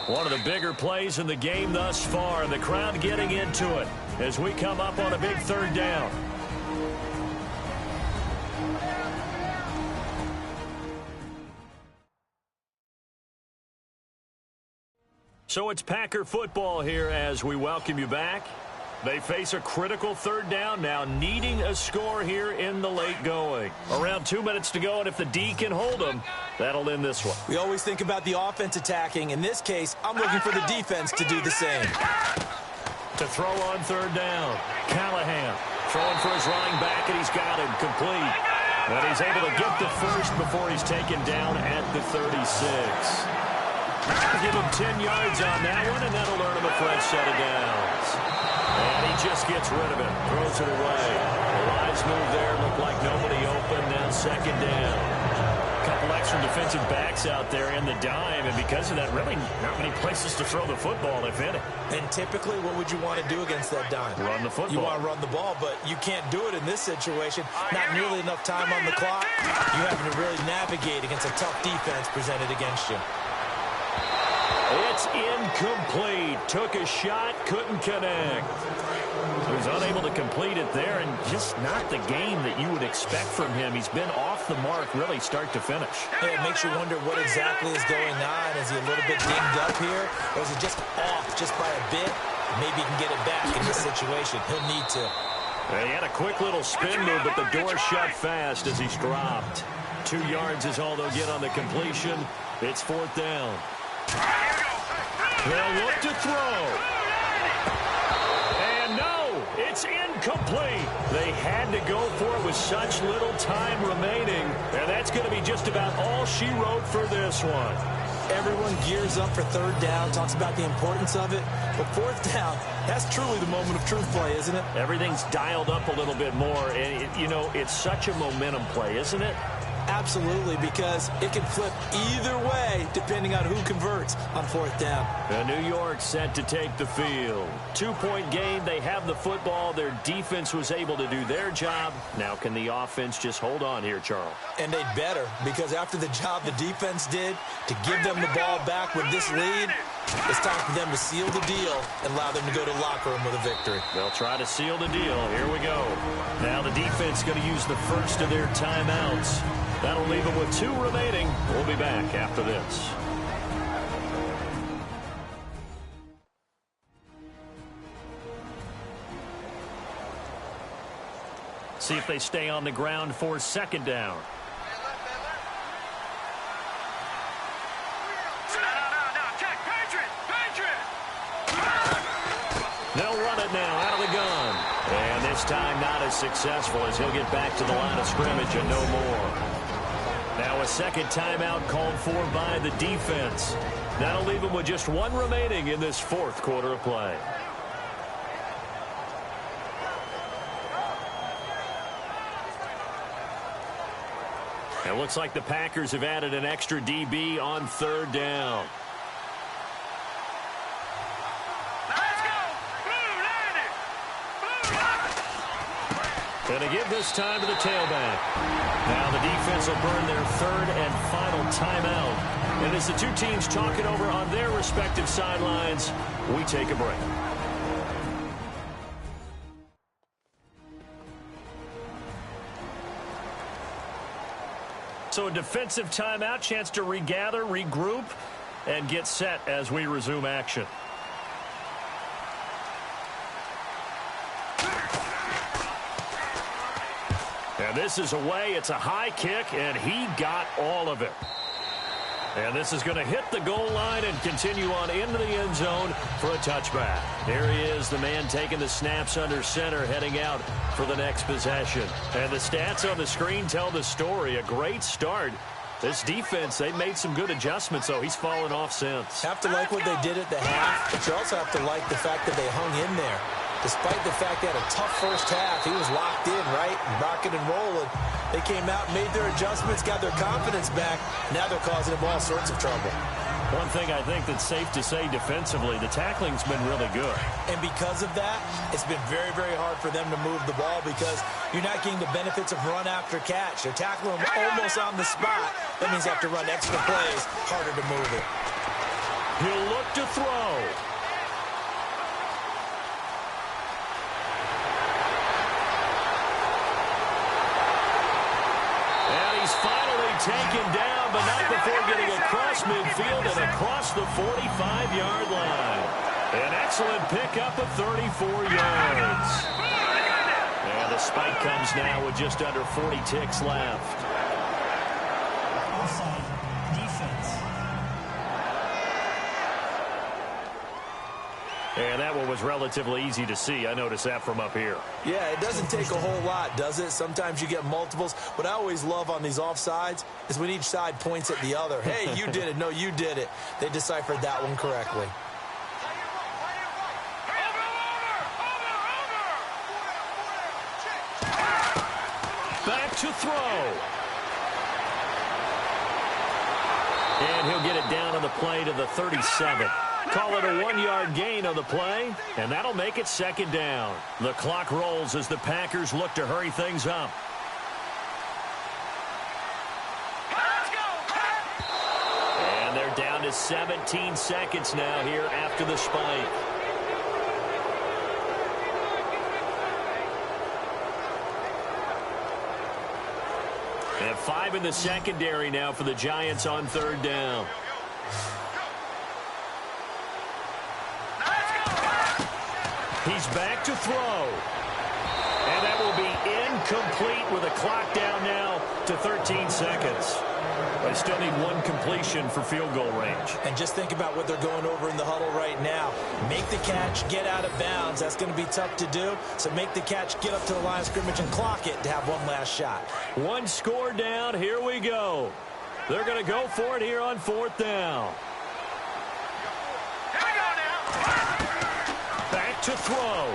One of the bigger plays in the game thus far, and the crowd getting into it as we come up on a big 3rd down. So it's Packer football here as we welcome you back. They face a critical 3rd down now, needing a score here in the late going. Around 2 minutes to go, and if the D can hold them, that'll end this one. We always think about the offense attacking. In this case, I'm looking for the defense to do the same. To throw on 3rd down, Callahan throwing for his running back, and he's got him complete. And he's able to get the first before he's taken down at the 36. Give him 10 yards on that one, and that'll earn him a fresh set of downs. And he just gets rid of it, throws it away. The Lions move there, look like nobody open, now 2nd down. A couple extra defensive backs out there in the dime, and because of that, really not many places to throw the football, if any. And typically, what would you want to do against that dime? Run the football. You want to run the ball, but you can't do it in this situation. Not nearly enough time on the clock. You having to really navigate against a tough defense presented against you. It's incomplete. Took a shot, couldn't connect. He was unable to complete it there, and just not the game that you would expect from him. He's been off the mark really start to finish. Yeah, it makes you wonder what exactly is going on. Is he a little bit dinged up here, or is it just off just by a bit? Maybe he can get it back in this situation. He'll need to. He had a quick little spin move, but the door shut fast as he's dropped. 2 yards is all they'll get on the completion. It's 4th down. They'll look to throw. And no, it's incomplete. They had to go for it with such little time remaining. And that's going to be just about all she wrote for this one. Everyone gears up for 3rd down, talks about the importance of it. But 4th down, that's truly the moment of truth play, isn't it? Everything's dialed up a little bit more. And, you know, it's such a momentum play, isn't it? Absolutely, because it can flip either way depending on who converts on 4th down. And New York set to take the field. 2-point game. They have the football. Their defense was able to do their job. Now can the offense just hold on here, Charles? And they'd better, because after the job the defense did to give them the ball back with this lead, it's time for them to seal the deal and allow them to go to the locker room with a victory. They'll try to seal the deal. Here we go. Now the defense going to use the first of their timeouts. That'll leave them with 2 remaining. We'll be back after this. see if they stay on the ground for second down. They'll run it now out of the gun. And this time not as successful as he'll get back to the line of scrimmage and no more. Now a second timeout called for by the defense. That'll leave him with just one remaining in this fourth quarter of play. It looks like the Packers have added an extra DB on third down. And to give this time to the tailback. Now the defense will burn their third and final timeout. And as the two teams talk it over on their respective sidelines, we take a break. So a defensive timeout, chance to regather, regroup, and get set as we resume action. And this is away. It's a high kick, and he got all of it. And this is going to hit the goal line and continue on into the end zone for a touchback. There he is, the man taking the snaps under center, heading out for the next possession. And the stats on the screen tell the story. A great start. This defense, they made some good adjustments, so he's fallen off since. Have to like what they did at the half, but you also have to like the fact that they hung in there. Despite the fact they had a tough first half, he was locked in, right? Rocking and rolling. They came out, made their adjustments, got their confidence back. Now they're causing him all sorts of trouble. One thing I think that's safe to say defensively, the tackling's been really good. And because of that, it's been very, very hard for them to move the ball because you're not getting the benefits of run after catch. They're tackling him almost on the spot. That means you have to run extra plays, harder to move it. He'll look to throw. Finally taken down, but not before getting across midfield and across the 45-yard line. An excellent pickup of 34 yards. And the spike comes now with just under 40 ticks left. Offside, defense. And that one was relatively easy to see. I noticed that from up here. Yeah, it doesn't take a whole lot, does it? Sometimes you get multiples. What I always love on these offsides is when each side points at the other. Hey, you did it. No, you did it. They deciphered that one correctly. Back to throw. And he'll get it down on the play to the 37. Call it a 1-yard gain on the play, and that'll make it second down. The clock rolls as the Packers look to hurry things up. And they're down to 17 seconds now here after the spike. And 5 in the secondary now for the Giants on third down. He's back to throw. And that will be incomplete with a clock down now to 13 seconds. They still need one completion for field goal range. And just think about what they're going over in the huddle right now. Make the catch, get out of bounds. That's going to be tough to do. So make the catch, get up to the line of scrimmage, and clock it to have one last shot. One score down. Here we go. They're going to go for it here on fourth down. Here we go now. Back to throw.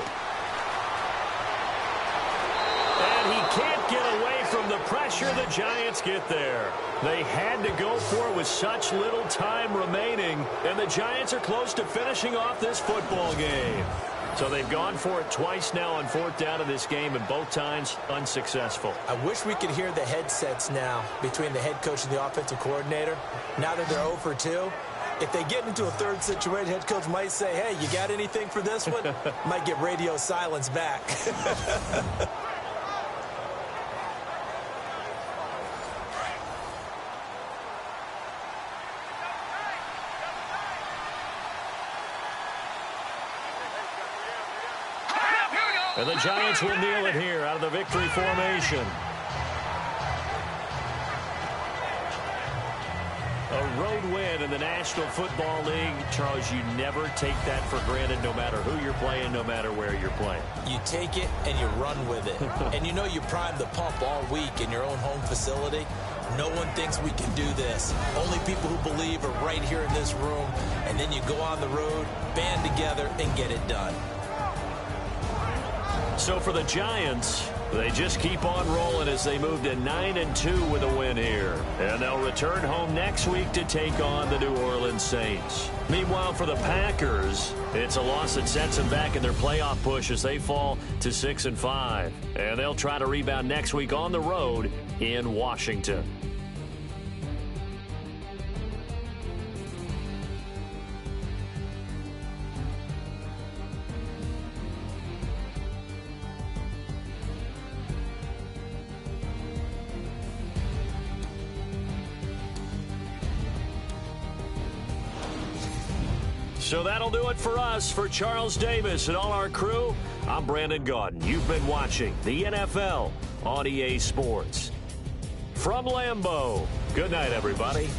And he can't get away from the pressure. The Giants get there. They had to go for it with such little time remaining, and the Giants are close to finishing off this football game. So they've gone for it twice now on fourth down in this game, and both times unsuccessful. I wish we could hear the headsets now between the head coach and the offensive coordinator. Now that they're 0 for 2, if they get into a third situation, head coach might say, hey, you got anything for this one? Might get radio silence back. Here we go. And the Giants will kneel it here out of the victory formation. A road win in the National Football League. Charles, you never take that for granted no matter who you're playing, no matter where you're playing. You take it and you run with it. And you know you primed the pump all week in your own home facility. No one thinks we can do this. Only people who believe are right here in this room. And then you go on the road, band together, and get it done. So for the Giants, they just keep on rolling as they move to 9-2 with a win here. And they'll return home next week to take on the New Orleans Saints. Meanwhile, for the Packers, it's a loss that sets them back in their playoff push as they fall to 6-5. And they'll try to rebound next week on the road in Washington. So that'll do it for us. For Charles Davis and all our crew, I'm Brandon Gaudin. You've been watching the NFL on EA Sports. From Lambeau, good night, everybody.